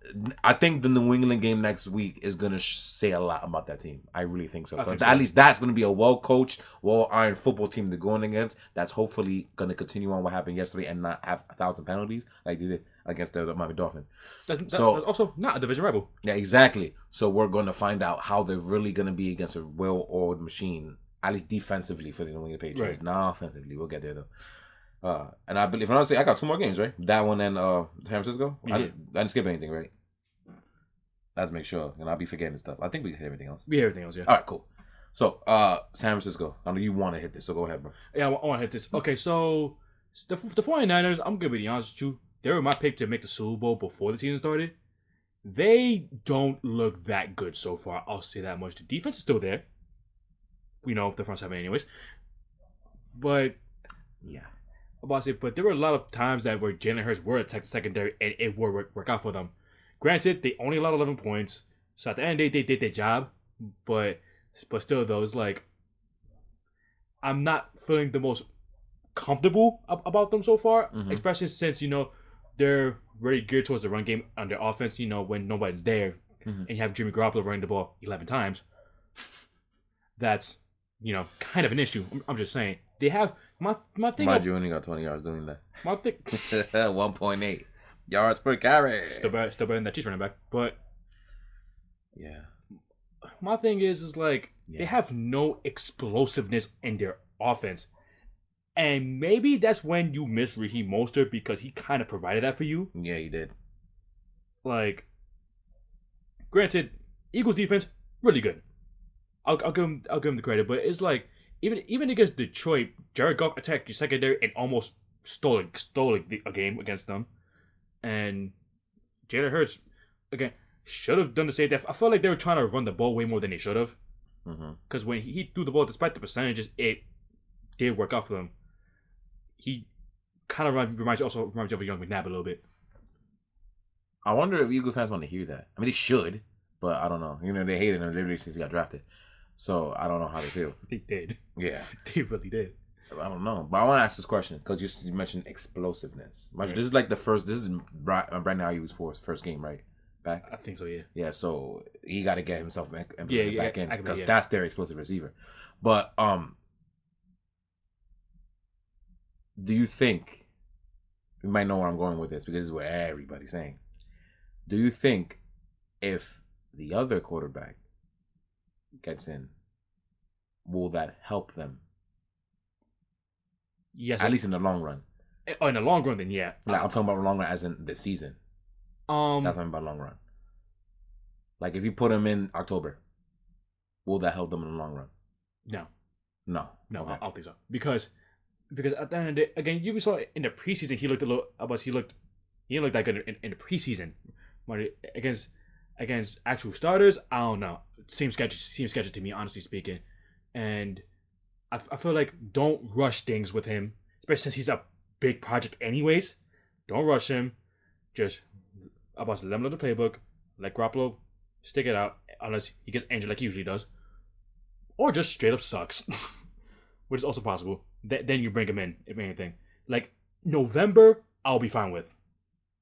I think the New England game next week is gonna say a lot about that team. I really think so. At least that's gonna be a well-coached, well-ironed football team they're going against. That's hopefully gonna continue on what happened yesterday and not have 1,000 penalties like they did against the Miami Dolphins. That's also not a division rival. Yeah, exactly. So we're gonna find out how they're really gonna be against a well-oiled machine, at least defensively for the New England Patriots. Right. Not offensively. We'll get there though. And I believe, if I'm not saying, I got 2 more games, right? That one and San Francisco. I didn't skip anything, right? Let's make sure, and I'll be forgetting stuff. I think we hit everything else. We hit everything else, yeah. All right, cool. So, San Francisco. I know you want to hit this, so go ahead, bro. Yeah, I want to hit this. Okay, so the 49ers, I'm going to be honest with you. They were my pick to make the Super Bowl before the season started. They don't look that good so far. I'll say that much. The defense is still there. We know the front seven anyways. But, yeah. But there were a lot of times that where Jalen Hurts were attacked the secondary and it would work out for them. Granted, they only allowed 11 points, so at the end of the day, they did their job. But still, though, it's like I'm not feeling the most comfortable about them so far, especially since they're very geared towards the run game on their offense. When nobody's there and you have Jimmy Garoppolo running the ball 11 times, that's kind of an issue. I'm just saying they have my thing. Mind you only got 20 yards doing that. My thing 1.8 yards per carry. Still better than that Chiefs running back, but yeah. My thing is like they have no explosiveness in their offense, and maybe that's when you miss Raheem Mostert because he kind of provided that for you. Yeah, he did. Like, granted, Eagles defense really good. I'll give him the credit, but it's like even against Detroit, Jared Goff attacked your secondary and almost stole a game against them, and Jalen Hurts again should have done the same thing. I felt like they were trying to run the ball way more than they should have, because when he threw the ball, despite the percentages, it did work out for them. He kind of reminds you of a young McNabb a little bit. I wonder if Eagle fans want to hear that. I mean, they should, but I don't know. They hated him literally since he got drafted. So I don't know how they feel. They did. Yeah. They really did. I don't know. But I want to ask this question because you mentioned explosiveness. Right. This is like this is Brandon Ayuk's first game, right? Back? I think so, yeah. Yeah, so he got to get himself back in because that's their explosive receiver. But do you think, you might know where I'm going with this because this is what everybody's saying. Do you think if the other quarterback gets in, will that help them? Yes. At least in the long run. Oh, in the long run, then yeah. Like, I'm talking about long run as in the season. That's what I mean by long run. Like, if you put him in October, will that help them in the long run? No. Okay. I don't think so. Because at the end of the day, again, you saw in the preseason, he looked like good in the preseason. Against actual starters, I don't know. Seems sketchy to me, honestly speaking. And I feel like don't rush things with him, especially since he's a big project anyways. Don't rush him. Just let him know the playbook. Let Garoppolo stick it out, unless he gets injured like he usually does. Or just straight up sucks, which is also possible. Then you bring him in, if anything. Like, November, I'll be fine with.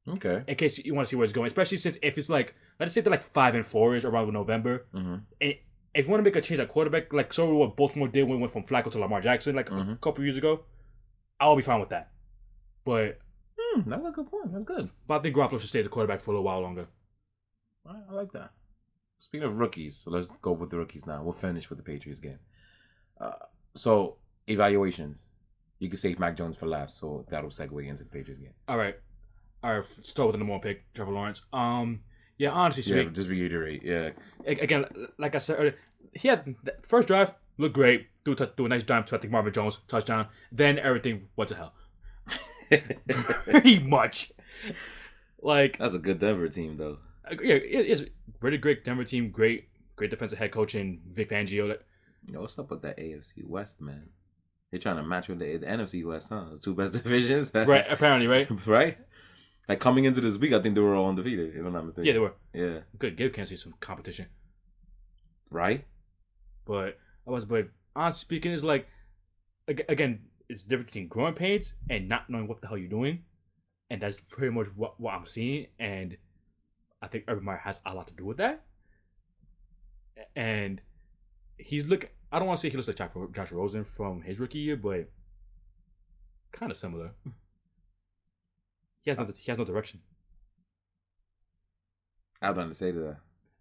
Okay. In case you want to see where it's going. Especially since if it's like let's say they're like 5-4 around November. Mm-hmm. And if you want to make a change at quarterback, like sort of what Baltimore did when we went from Flacco to Lamar Jackson like a couple years ago, I'll be fine with that. But that's a good point. That's good. But I think Garoppolo should stay the quarterback for a little while longer. All right, I like that. Speaking of rookies, so let's go with the rookies now. We'll finish with the Patriots game. So evaluations. You can save Mac Jones for last, so that'll segue into the Patriots game. All right. Start with the number one pick, Trevor Lawrence. Yeah, honestly speaking. Yeah, just reiterate. Yeah. Again, like I said earlier, he had the first drive looked great. Do a nice dime to I think Marvin Jones touchdown. Then everything went to hell. Pretty much. Like that's a good Denver team, though. Yeah, it's really great Denver team. Great defensive head coach in Vic Fangio. Yo, what's up with that AFC West, man? They're trying to match with the NFC West, huh? The two best divisions. Right, apparently, right? Right? Like, coming into this week, I think they were all undefeated, if I'm not mistaken. Yeah, they were. Yeah. Good. Give Kansas some competition. Right? But honestly speaking, it's like, again, it's the difference between growing pains and not knowing what the hell you're doing. And that's pretty much what I'm seeing. And I think Urban Meyer has a lot to do with that. And I don't want to say he looks like Josh Rosen from his rookie year, but kind of similar. He has no direction. I was going to say to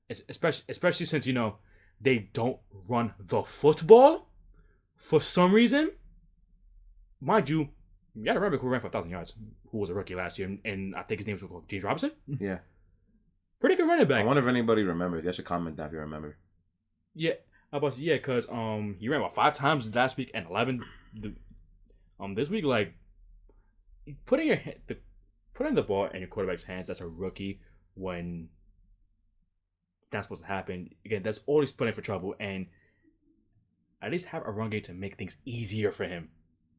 that. Especially since, they don't run the football for some reason. Mind you gotta remember who ran for 1,000 yards, who was a rookie last year, and I think his name was James Robinson. Yeah. Pretty good running back. I wonder if anybody remembers. You should comment that if you remember. Yeah. Because he ran 5 times last week and 11 this week. Like, putting the ball in your quarterback's hands, that's a rookie when that's supposed to happen. Again, that's always putting for trouble, and at least have a run game to make things easier for him.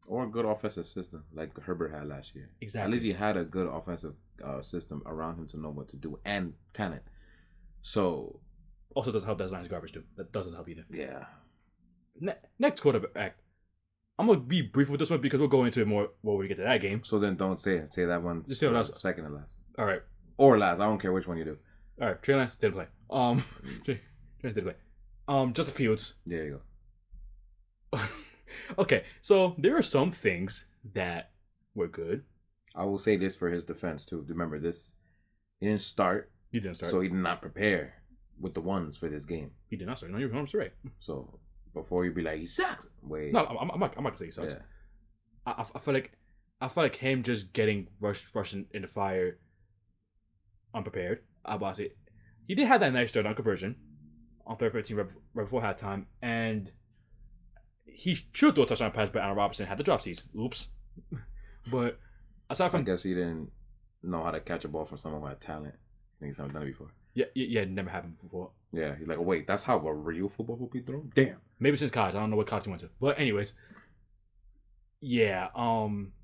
Or a good offensive system like Herbert had last year. Exactly. At least he had a good offensive system around him to know what to do and talent. So also doesn't help that line's garbage too. That doesn't help either. Yeah. Next quarterback. I'm gonna be brief with this one because we'll go into it more when we get to that game. So then don't say it. Say that one. Just say what else. Second and last. All right. Or last. I don't care which one you do. All right. Trey Lance didn't play. Trey Lance didn't play. Justin Fields. There you go. Okay, so there are some things that were good. I will say this for his defense too. Remember this. He didn't start. So he did not prepare with the ones for this game. He did not start. No, you're right. So before you be like, he sucks. Wait. No, I'm not gonna say he sucks. Yeah. I feel like him just getting rushing in the fire unprepared. About it. He did have that nice third down conversion on 13 right before halftime, and he should throw a touchdown pass, but Allen Robinson had the drop seats. Oops. But aside from, I guess he didn't know how to catch a ball from someone who had talent. I think he's never done it before. Yeah, it never happened before. Yeah, he's like, oh, wait, that's how a real football will be thrown? Damn. Maybe since college. I don't know what college he went to. But anyways, yeah,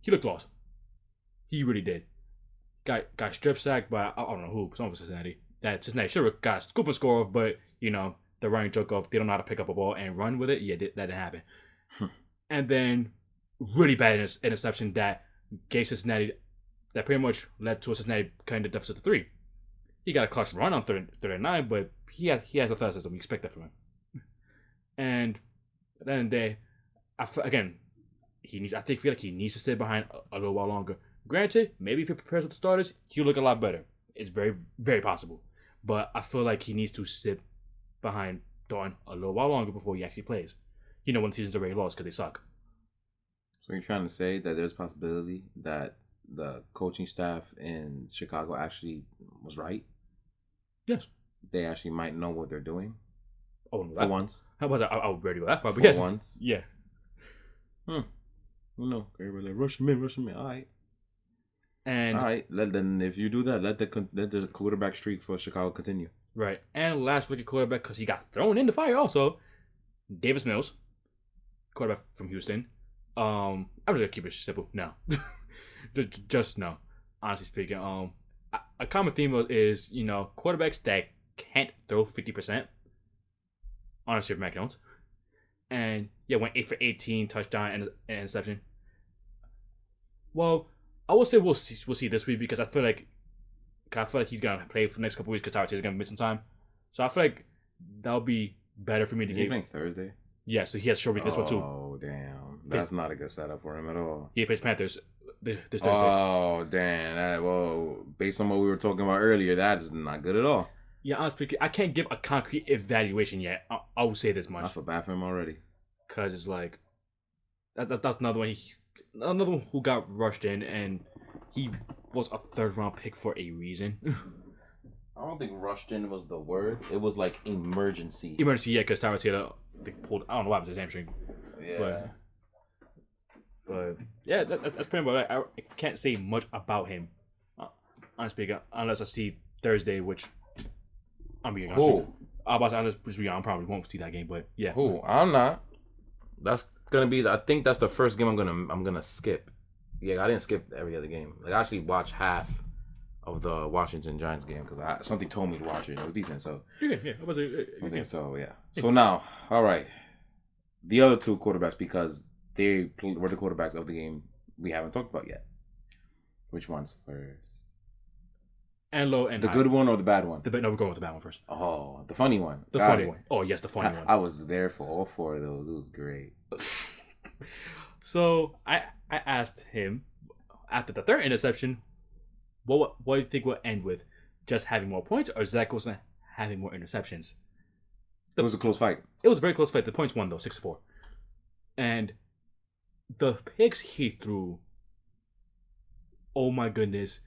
he looked lost. He really did. Got strip sacked by, I don't know who, someone from Cincinnati. That Cincinnati should have got a scoop and score off, but, the running joke of they don't know how to pick up a ball and run with it. Yeah, that didn't happen. And then really bad interception that gave Cincinnati, that pretty much led to a Cincinnati kind of deficit of 3. He got a clutch run on 39, but he has athleticism. We expect that from him. And at the end of the day, I feel like he needs to sit behind a little while longer. Granted, maybe if he prepares with the starters, he'll look a lot better. It's very, very possible. But I feel like he needs to sit behind Dawn a little while longer before he actually plays. When the season's already lost because they suck. So you're trying to say that there's a possibility that the coaching staff in Chicago actually was right? Yes. They actually might know what they're doing? For once. How about that? I would barely go that far, but for yes. once? Yeah. No. Everybody like, rush him in. All right. And all right, then if you do that, let the quarterback streak for Chicago continue. Right. And last rookie quarterback, because he got thrown in the fire also, Davis Mills, quarterback from Houston. I'm just gonna keep it simple. No. just no. Honestly speaking, a common theme is, quarterbacks that can't throw 50%. Honestly, Mac Jones. And yeah, went 8 for 18, touchdown and interception. Well, I will say we'll see this week because I feel like 'Cause I feel like he's gonna play for the next couple weeks because Tyrod Taylor's gonna miss some time. So I feel like that'll be better for me to He's get. playing Thursday. Yeah, so he has short week this one too. Oh damn, that's not a good setup for him at all. He plays Panthers this Thursday. Oh damn, well, based on what we were talking about earlier, that is not good at all. Yeah, honestly, I can't give a concrete evaluation yet. I will say this much. I feel bad for him already. Cause it's like that's another one. Another one who got rushed in, and he was a 3rd round pick for a reason. I don't think rushed in was the word. It was like emergency. Emergency, yeah, because Tyrod Taylor they pulled. I don't know what happened to his hamstring. Yeah. But yeah, that's pretty much it. I can't say much about him. Honestly, unless I see Thursday, which I'm being honest. Who? I'm probably won't see that game, but yeah. Who? I'm not. That's gonna be. I think that's the first game I'm gonna skip. Yeah, I didn't skip every other game. Like I actually watched half of the Washington Giants game because something told me to watch it. It was decent, so Yeah. so yeah. So now, all right, the other 2 quarterbacks because they were the quarterbacks of the game we haven't talked about yet. Which one's first? And low and the high. good one or the bad one? No, we're going with the bad one first. Oh, the funny one. The funny one. Oh yes, the funny one. I was there for all 4 of those. It was great. So I asked him after the 3rd interception, what do you think will end with? Just having more points or Zach Wilson having more interceptions? It was a close fight. It was a very close fight. The points won though, 6-4. And the picks he threw, oh my goodness.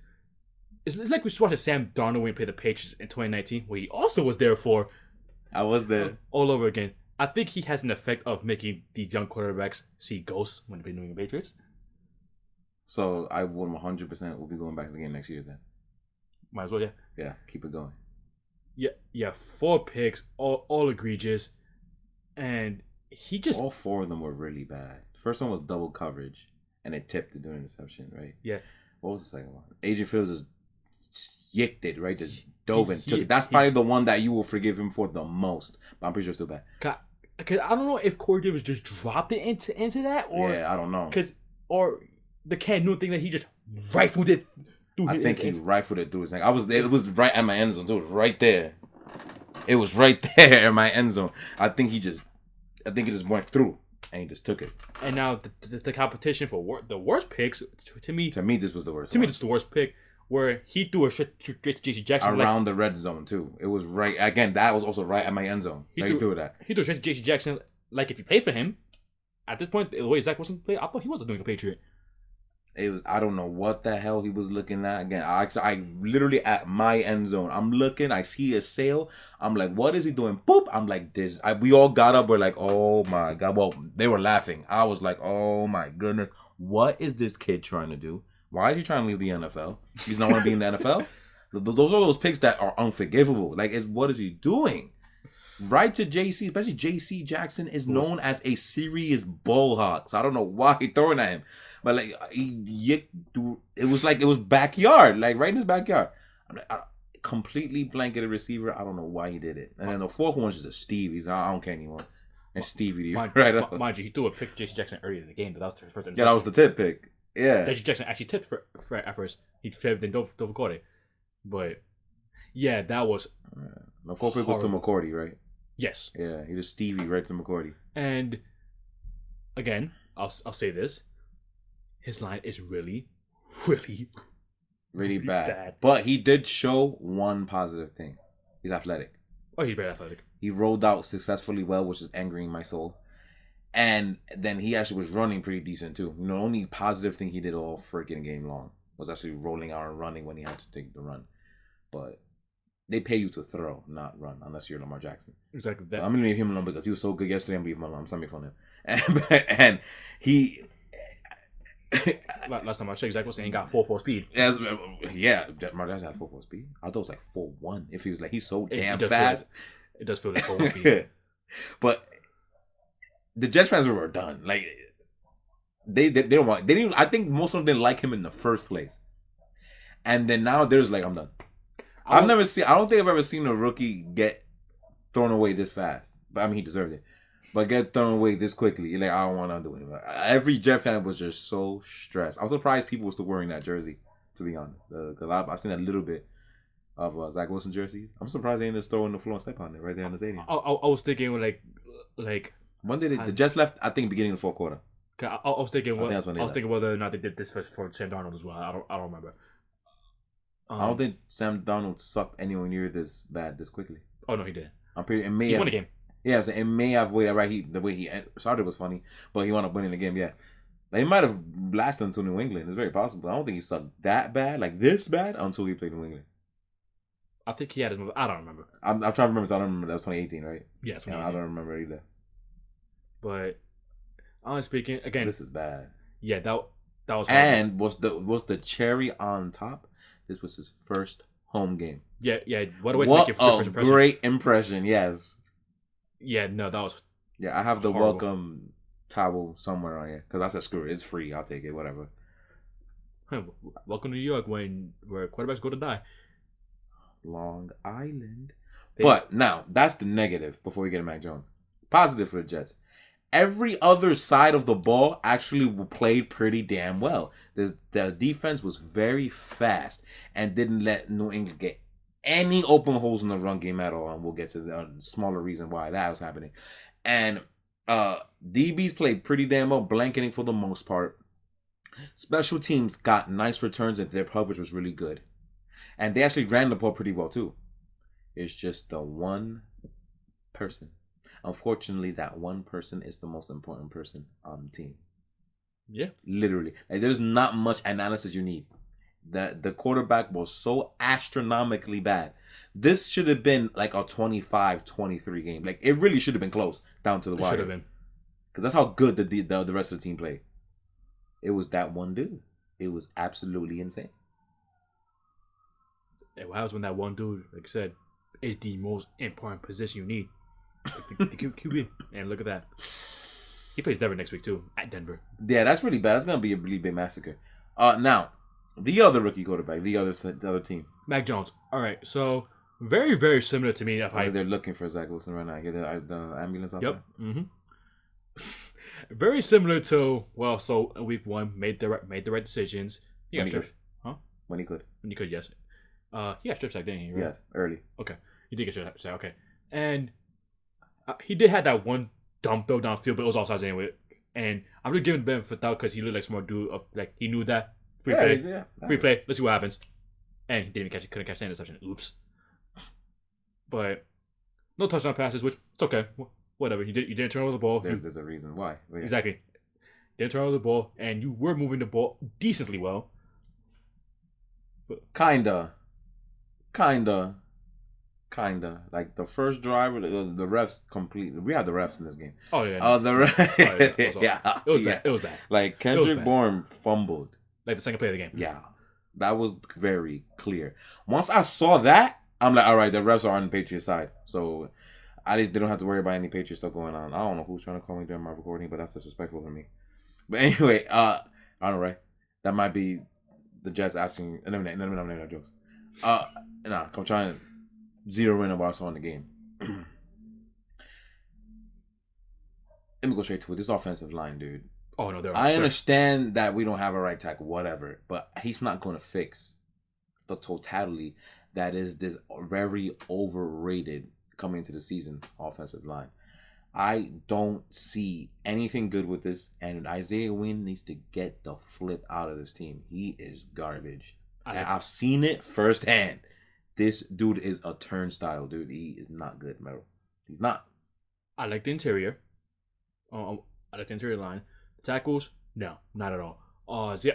It's like we just watched Sam Darnold when he played the Patriots in 2019, where he also was there for. I was there. All over again. I think he has an effect of making these young quarterbacks see ghosts when they're doing the Patriots. So I would 100% will be going back to the game next year then. Might as well, yeah. Yeah, keep it going. Yeah, 4 picks, all egregious. And he just... All 4 of them were really bad. The first one was double coverage, and it tipped it during interception, right? Yeah. What was the second one? Adrian Fields just yicked it, right? Just dove and took it. That's probably the one that you will forgive him for the most. But I'm pretty sure it's still bad. Because I don't know if Corey Davis just dropped it into that, or... Yeah, I don't know. Or the Cam Newton thing that he just rifled it through I think he rifled it through his neck. It was right at my end zone. So it was right there. It was right there in my end zone. I think it just went through and he just took it. And now the competition for the worst picks to me. To me, this was the worst. To me, this is the worst pick where he threw a straight to JC Jackson around the red zone too. It was right again. That was also right at my end zone. He threw that. He threw straight to JC Jackson. Like if you played for him, at this point, the way Zach Wilson played, I thought he wasn't doing a Patriot. It was. I don't know what the hell he was looking at. Again, I literally at my end zone. I'm looking. I see a sail. I'm like, what is he doing? Boop. I'm like this. We all got up. We're like, oh my god. Well, they were laughing. I was like, oh my goodness. What is this kid trying to do? Why is he trying to leave the NFL? He's not want to be in the NFL. Those are those picks that are unforgivable. Like, what is he doing? Right to JC, especially JC Jackson is known as a serious bull hawk. So I don't know why he's throwing at him. But like it was backyard, like right in his backyard. I completely blanketed receiver. I don't know why he did it. And then the 4th one was just Stevie. I don't care anymore. And Stevie, right up. Mind you, he threw a pick to JC Jackson earlier in the game, but that was his first interception. Yeah, that was the tip pick. Yeah. JC Jackson actually tipped for at first. He tipped and don't caught it. But yeah, that was. The 4th pick was to McCourty, right? Yes. Yeah, he just Stevie right to McCourty. And again, I'll say this. His line is really bad. But he did show one positive thing. He's athletic. Oh, he's very athletic. He rolled out successfully well, which is angering my soul. And then he actually was running pretty decent too. You know, the only positive thing he did all freaking game long was actually rolling out and running when he had to take the run. But they pay you to throw, not run, unless you're Lamar Jackson. Exactly. I'm gonna leave him alone because he was so good yesterday. I'm leaving him alone. I'm sorry for him. And he. Last time I checked, Zach Wilson ain't got 4.4 speed. Yeah, Lamar Jackson had 4.4 speed. I thought it was like 4.1. If he was like he's so damn fast, it does feel like 4.1 speed. But the Jets fans were done. Like they don't want. They didn't. I think most of them didn't like him in the first place. And then now there's like I'm done. I don't think I've ever seen a rookie get thrown away this fast. But I mean, he deserved it. But get thrown away this quickly. You're like, I don't want to do it. Every Jet fan was just so stressed. I'm surprised people were still wearing that jersey, to be honest. Because I've seen that a little bit. of Zach Wilson jerseys. I'm surprised they ended up throwing the floor and step on it right there in the stadium. I was thinking like When did the Jets left? I think beginning of the fourth quarter. I was thinking I think that's when they I was thinking whether or not they did this for Sam Darnold as well. I don't remember. I don't think Sam Darnold sucked anywhere near this bad this quickly. Oh no, he didn't. I'm pretty. He won the game. Yeah, so it may have waited right. The way he started was funny, but he wound up winning the game. Yeah, like, he might have blasted until New England. It's very possible. I don't think he sucked that bad, like this bad, until he played New England. I think he had his. I don't remember. I'm trying to remember. So I don't remember. That was 2018, right? Yeah, 2018. I don't remember either. But honestly speaking, again, this is bad. Yeah, that was. Horrible. And was the cherry on top? This was his first home game. Yeah. What a way to make your first impression. Great impression. Yes. Yeah, no, that was. Yeah, I have the horrible. welcome towel somewhere on here because I said screw it. It's free. I'll take it. Whatever. Welcome to New York, where quarterbacks go to die. Long Island. But now that's the negative. Before we get to Mac Jones, positive for the Jets. Every other side of the ball actually played pretty damn well. The defense was very fast and didn't let New England get any open holes in the run game at all. And we'll get to the smaller reason why that was happening. And DBs played pretty damn well, blanketing for the most part. Special teams got nice returns and their coverage was really good. And they actually ran the ball pretty well too. It's just the one person. Unfortunately, that one person is the most important person on the team. Yeah. Literally. Like, there's not much analysis you need. The quarterback was so astronomically bad. This should have been like a 25-23 game. Like, it really should have been close down to the wire. It should have been. Because that's how good the rest of the team played. It was that one dude. It was absolutely insane. What happens when that one dude, like I said, is the most important position you need? The QB. And look at that. He plays Denver next week too, at Denver. Yeah, that's really bad. That's gonna be a really big massacre. Now, the other rookie quarterback, the other team, Mac Jones. All right, so very very similar to me. They're looking for Zach Wilson right now. Get the ambulance outside. Yep. Mm-hmm. Very similar to so in week one made the right decisions. He got stripped, huh? When he could, yes. He got strip sack, didn't he? Right? Yes, early. Okay, he did get strip sack. Okay, and he did have that one dump throw downfield, but it was offsides anyway. And I'm just giving the benefit of the doubt because he looked like a smart dude. Like he knew that free play. Let's see what happens. And he didn't even catch it. Couldn't catch the interception. Oops. But no touchdown passes, which it's okay. Whatever. You didn't turn over the ball. There's a reason why. Yeah. Exactly. Didn't turn over the ball, and you were moving the ball decently well. But, Kinda. Like the first drive, the refs completely. We had the refs in this game. Oh yeah. The refs. It was bad. It was bad. Like Kendrick Bourne fumbled. Like the second play of the game. Yeah, that was very clear. Once I saw that, I'm like, all right, the refs are on the Patriots side, so at least they don't have to worry about any Patriots stuff going on. I don't know who's trying to call me during my recording, but that's disrespectful for me. But anyway, I don't know, right? That might be the Jets asking. No jokes. I'm trying to zero in on what I saw in the game. Let me go straight to it. This offensive line, dude. Oh no, I understand that we don't have a right tackle, whatever, but he's not going to fix the totality that is this very overrated coming into the season offensive line. I don't see anything good with this, and Isaiah Wynn needs to get the flip out of this team. He is garbage. I've seen it firsthand. This dude is a turnstile, dude. He is not good, Meryl. He's not. I like the interior. I like the interior line. The tackles, no, not at all.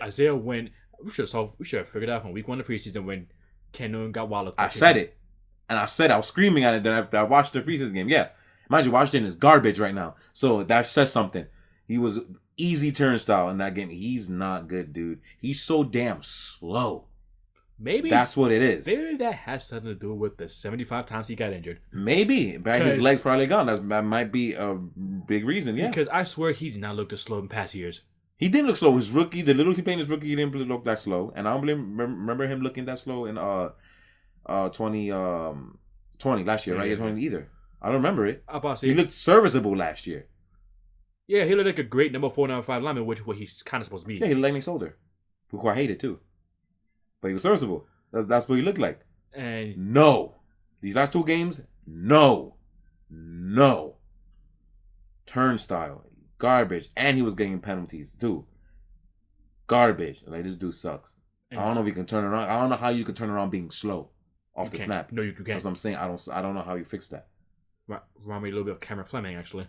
Isaiah Wynn, we should have figured out from week one of the preseason when Ken Newton got wild. I said it. And I was screaming at it then after I watched the preseason game. Yeah. Mind you, Washington is garbage right now. So that says something. He was easy turnstile in that game. He's not good, dude. He's so damn slow. Maybe that's what it is. Maybe that has something to do with the 75 times he got injured. Maybe. But his legs probably gone. That might be a big reason, yeah. Because I swear he did not look this slow in past years. He didn't look slow. His rookie, the little he played his rookie, he didn't look that slow. And I don't remember him looking that slow in 2020 last year, right? 20 either. I don't remember it. He looked serviceable last year. Yeah, he looked like a great number 4, number 5 lineman, which is what he's kind of supposed to be. Yeah, he looked like Nick Solder, who I hated too. But he was serviceable. That's what he looked like. And no. These last 2 games, no. Turnstile, garbage, and he was getting penalties too. Garbage. Like, this dude sucks. I don't know if he can turn around. I don't know how you can turn around being slow off the snap. No, you can't. That's what I'm saying. I don't know how you fix that. Remind me a little bit of Cameron Fleming, actually.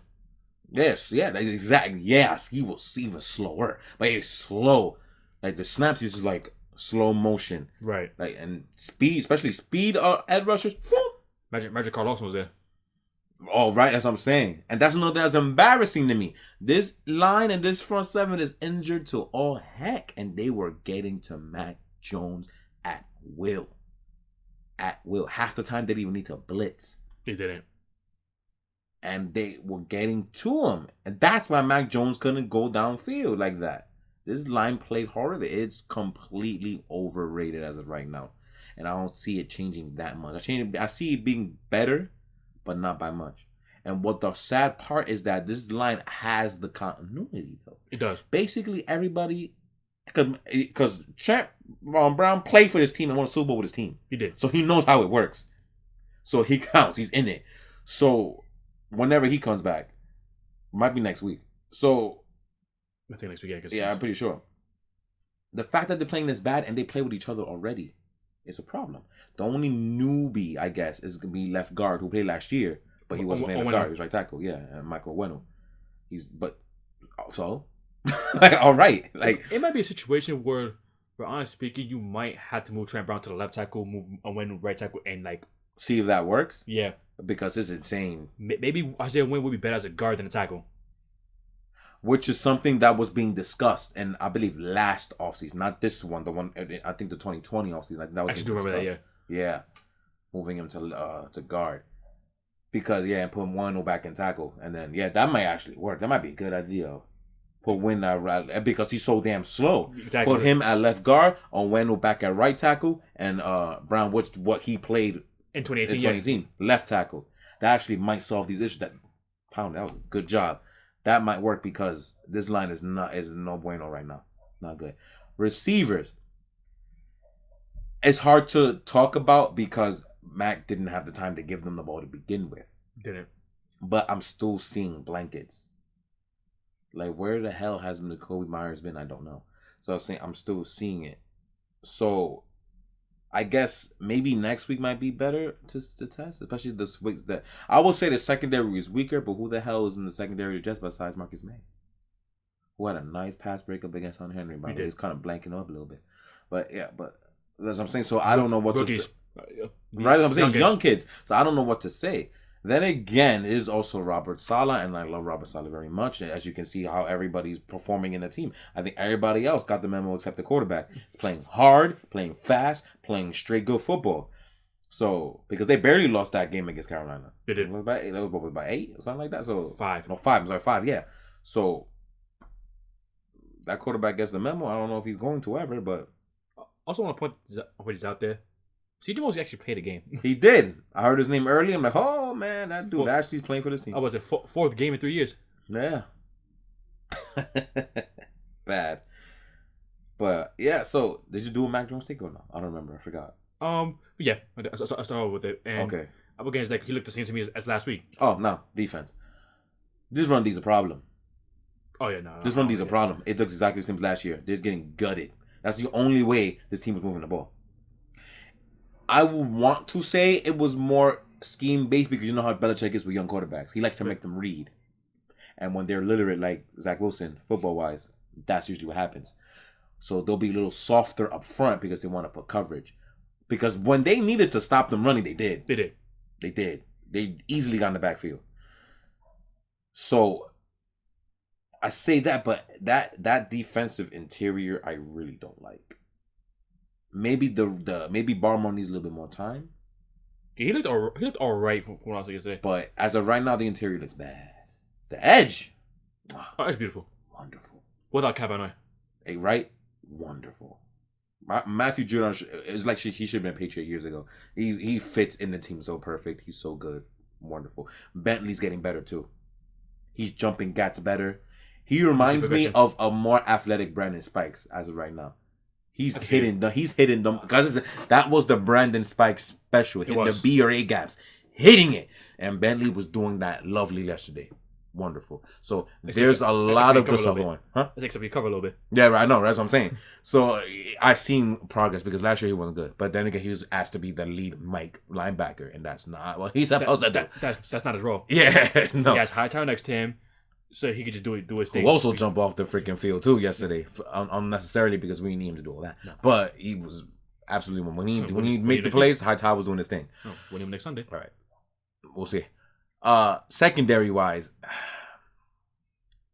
Yes, yeah, exactly. Yes, he was even slower, but he's slow. Like, the snaps is just like slow motion, right? Like, and speed, especially speed edge rushers. Magic Carl Lawson was there. Oh, right, that's what I'm saying. And that's another thing that's embarrassing to me. This line and this front seven is injured to all heck, and they were getting to Mac Jones at will. At will. Half the time they didn't even need to blitz. They didn't. And they were getting to him. And that's why Mac Jones couldn't go downfield like that. This line played horrible. It's completely overrated as of right now. And I don't see it changing that much. I see it being better, but not by much. And what the sad part is that this line has the continuity, though. It does. Basically, everybody, because Trent Brown played for this team and won a Super Bowl with his team. He did. So he knows how it works. So he counts. He's in it. So whenever he comes back, might be next week. So I think next week, yeah, I'm pretty sure. The fact that they're playing this bad and they play with each other already is a problem. The only newbie, I guess, is going to be left guard who played last year, but he wasn't playing left guard. He was right tackle, yeah, and Michael Bueno. Like, all right. Like, it might be a situation where honestly speaking, you might have to move Trent Brown to the left tackle, move Wynn right tackle, and like see if that works. Yeah, because it's insane. Maybe Isaiah Wynn would be better as a guard than a tackle, which is something that was being discussed, and I believe last offseason, not this one, the one I think the 2020 offseason. I think that was. I do remember that. Yeah, moving him to guard because and put Wano back in tackle, and then that might actually work. That might be a good idea. Put Wynn at because he's so damn slow. Exactly. Put him at left guard, on Wano back at right tackle, and Brown, what he played in 2018, left tackle. That actually might solve these issues. That was a good job. That might work because this line is no bueno right now. Not good. Receivers. It's hard to talk about because Mac didn't have the time to give them the ball to begin with. Didn't. But I'm still seeing blankets. Like, where the hell has Jacoby Myers been? I don't know. So I was saying I'm still seeing it. So I guess maybe next week might be better to test, especially this week. That I will say the secondary is weaker, but who the hell is in the secondary just besides Marcus May? Who had a nice pass breakup against Hunter Henry, by the way. He's kind of blanking up a little bit. But that's what I'm saying. So I don't know what to say. Right, I'm saying young kids. So I don't know what to say. Then again, it is also Robert Saleh, and I love Robert Saleh very much. As you can see how everybody's performing in the team. I think everybody else got the memo except the quarterback. Playing hard, playing fast, playing straight good football. So, because they barely lost that game against Carolina. They did. It was by 8 or something like that. So 5. No, 5. I'm sorry, 5, yeah. So, that quarterback gets the memo. I don't know if he's going to ever, but... I also want to point what he's out there. CJ Mosley actually played a game. He did. I heard his name early. I'm like, oh, man, that dude actually is playing for this team. I was at 4th game in 3 years. Yeah. Bad. But, yeah, so, did you do a Mac Jones take or no? I don't remember. I forgot. Yeah. I started with it. And okay. Up against, he looked the same to me as last week. Oh, no. Defense. This run D's a problem. Oh, yeah, no. This run D's a problem. It looks exactly the same as last year. They're getting gutted. That's the only way this team was moving the ball. I would want to say it was more scheme-based because you know how Belichick is with young quarterbacks. He likes to make them read. And when they're literate like Zach Wilson, football-wise, that's usually what happens. So they'll be a little softer up front because they want to put coverage. Because when they needed to stop them running, they did. They did. They easily got in the backfield. So I say that, but that defensive interior I really don't like. Maybe maybe Barmore needs a little bit more time. He looked all right from what I was going to say. But as of right now, the interior looks bad. The edge. Oh, it's beautiful. Wonderful. Without Kavanaugh. Hey, right? Wonderful. Matthew Judon is like he should have been a Patriot years ago. He fits in the team so perfect. He's so good. Wonderful. Bentley's getting better too. He's jumping gats better. He reminds me of a more athletic Brandon Spikes as of right now. He's hitting them because that was the Brandon Spike special, hitting the B or A gaps, hitting it. And Bentley was doing that lovely yesterday. Wonderful. So there's a lot of good stuff going. Huh? Except you cover a little bit. Yeah, right. I know. That's what I'm saying. So I seen progress because last year he wasn't good. But then again, he was asked to be the lead Mike linebacker, and that's not what he's supposed to do. That's not his role. Yeah, no. He has Hightower next to him, so he could just do his thing. Who also jump off the freaking field too yesterday, unnecessarily because we didn't need him to do all that. No. But he was absolutely when he made the plays, Hightower was doing his thing. Oh, win him next Sunday. All right, we'll see. Secondary wise,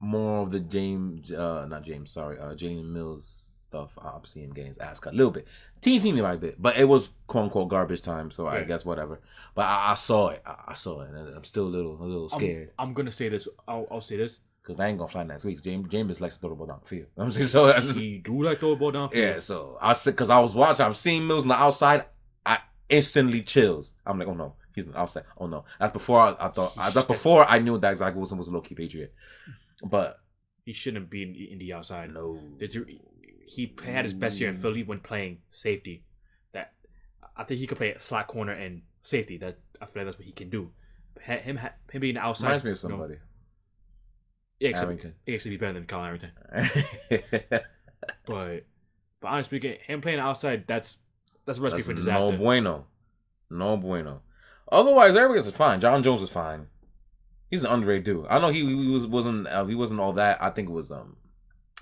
more of the James Mills stuff. I'm seeing getting his ass cut a little bit, teeny like bit, but it was quote unquote garbage time, so I guess whatever. But I saw it, and I'm still a little scared. I'm gonna say this. I'll say this because I ain't gonna fly next week. James likes to throw the ball down the field. I'm saying, so he do like throw the ball down the field. Yeah, so I said because I was watching, I'm seeing Mills on the outside, I instantly chills. I'm like, oh no. He's outside. Oh no! That's before That's before I knew that Zach Wilson was a low-key Patriot. But he shouldn't be in the outside. No, he had his best year in Philly when playing safety. That I think he could play slot corner and safety. That I feel like that's what he can do. Him being outside reminds me of somebody. Yeah, except be better than Kyle Harrington. but honestly speaking, him playing outside, that's a recipe for disaster. No bueno. Otherwise, everybody else is fine. John Jones is fine. He's an underrated dude. I know he wasn't all that. I think it was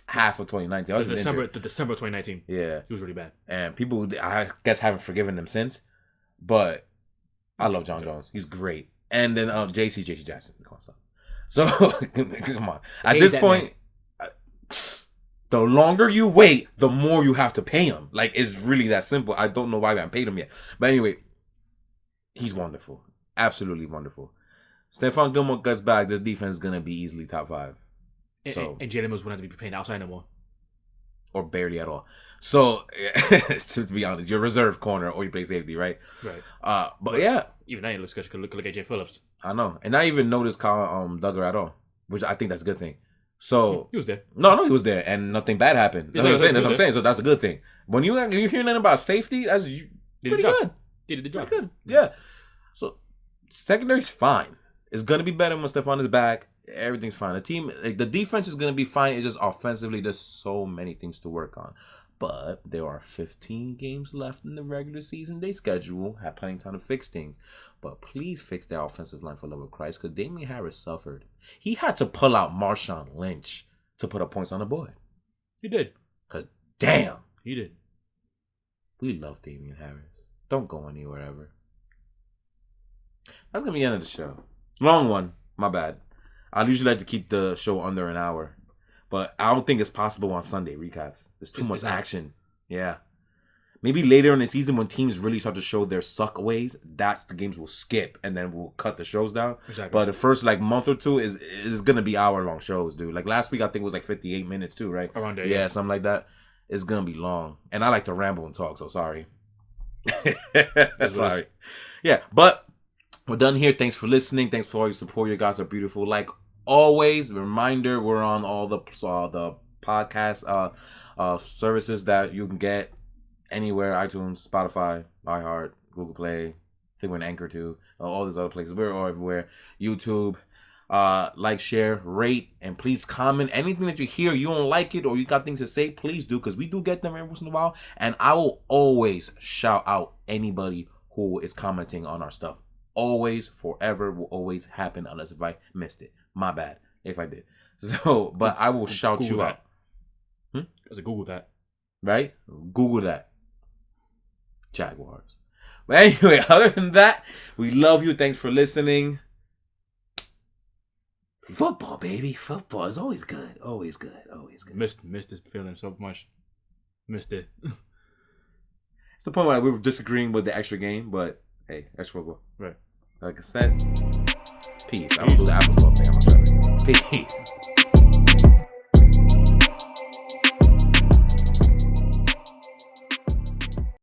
half of 2019. The December 2019. Yeah, he was really bad. And people, I guess, haven't forgiven him since. But I love John Jones. He's great. And then JC Jackson. So come on. At this point, the longer you wait, the more you have to pay him. Like it's really that simple. I don't know why I haven't paid him yet. But anyway. He's wonderful. Absolutely wonderful. Stephon Gilmore gets back. This defense is going to be easily top 5. And Jalen Mills wouldn't have to be playing outside no more. Or barely at all. So, to be honest, you're reserve corner or you play safety, right? Right. But yeah. Even that looks good. Look at Jay Phillips. I know. And I even noticed Kyle Duggar at all, which I think that's a good thing. So he was there. No, he was there. And nothing bad happened. That's what I'm saying. So that's a good thing. When you hear nothing about safety, that's pretty good. He did the job. Good. Yeah. So secondary's fine. It's gonna be better when Stephon is back. Everything's fine. The defense is gonna be fine. It's just offensively, there's so many things to work on. But there are 15 games left in the regular season day schedule. Have plenty of time to fix things. But please fix that offensive line for the love of Christ, because Damian Harris suffered. He had to pull out Marshawn Lynch to put up points on the board. He did. Because damn. He did. We love Damian Harris. Don't go anywhere ever. That's going to be the end of the show. Long one. My bad. I usually like to keep the show under an hour. But I don't think it's possible on Sunday recaps. There's too much action. Yeah. Maybe later in the season when teams really start to show their suck ways, that's the games we'll skip. And then we'll cut the shows down. Exactly. But the first month or two is going to be hour-long shows, dude. Like last week I think it was 58 minutes too, right? Around there, yeah. Something like that. It's going to be long. And I like to ramble and talk, so sorry. Sorry. Yeah, but we're done here. Thanks for listening. Thanks for all your support. You guys are beautiful. Like always, reminder, we're on all the podcast services that you can get anywhere: iTunes, Spotify, iHeart, Google Play. I think we're in Anchor too. All these other places. We're all everywhere. YouTube. Like, share, rate, and please comment. Anything that you hear, you don't like it, or you got things to say, please do, because we do get them every once in a while. And I will always shout out anybody who is commenting on our stuff. Always, forever, will always happen unless if I missed it. My bad if I did. So, but I will shout Google you that. out. I said Google that. Right? Google that. Jaguars. But anyway, other than that, we love you. Thanks for listening. Football, baby. Football is always good. Always good. Always good. Missed this feeling so much. Missed it. It's the point where we were disagreeing with the extra game, but hey, extra football. Right. Like I said, peace. I don't do the applesauce thing. I'm not trying to. Peace.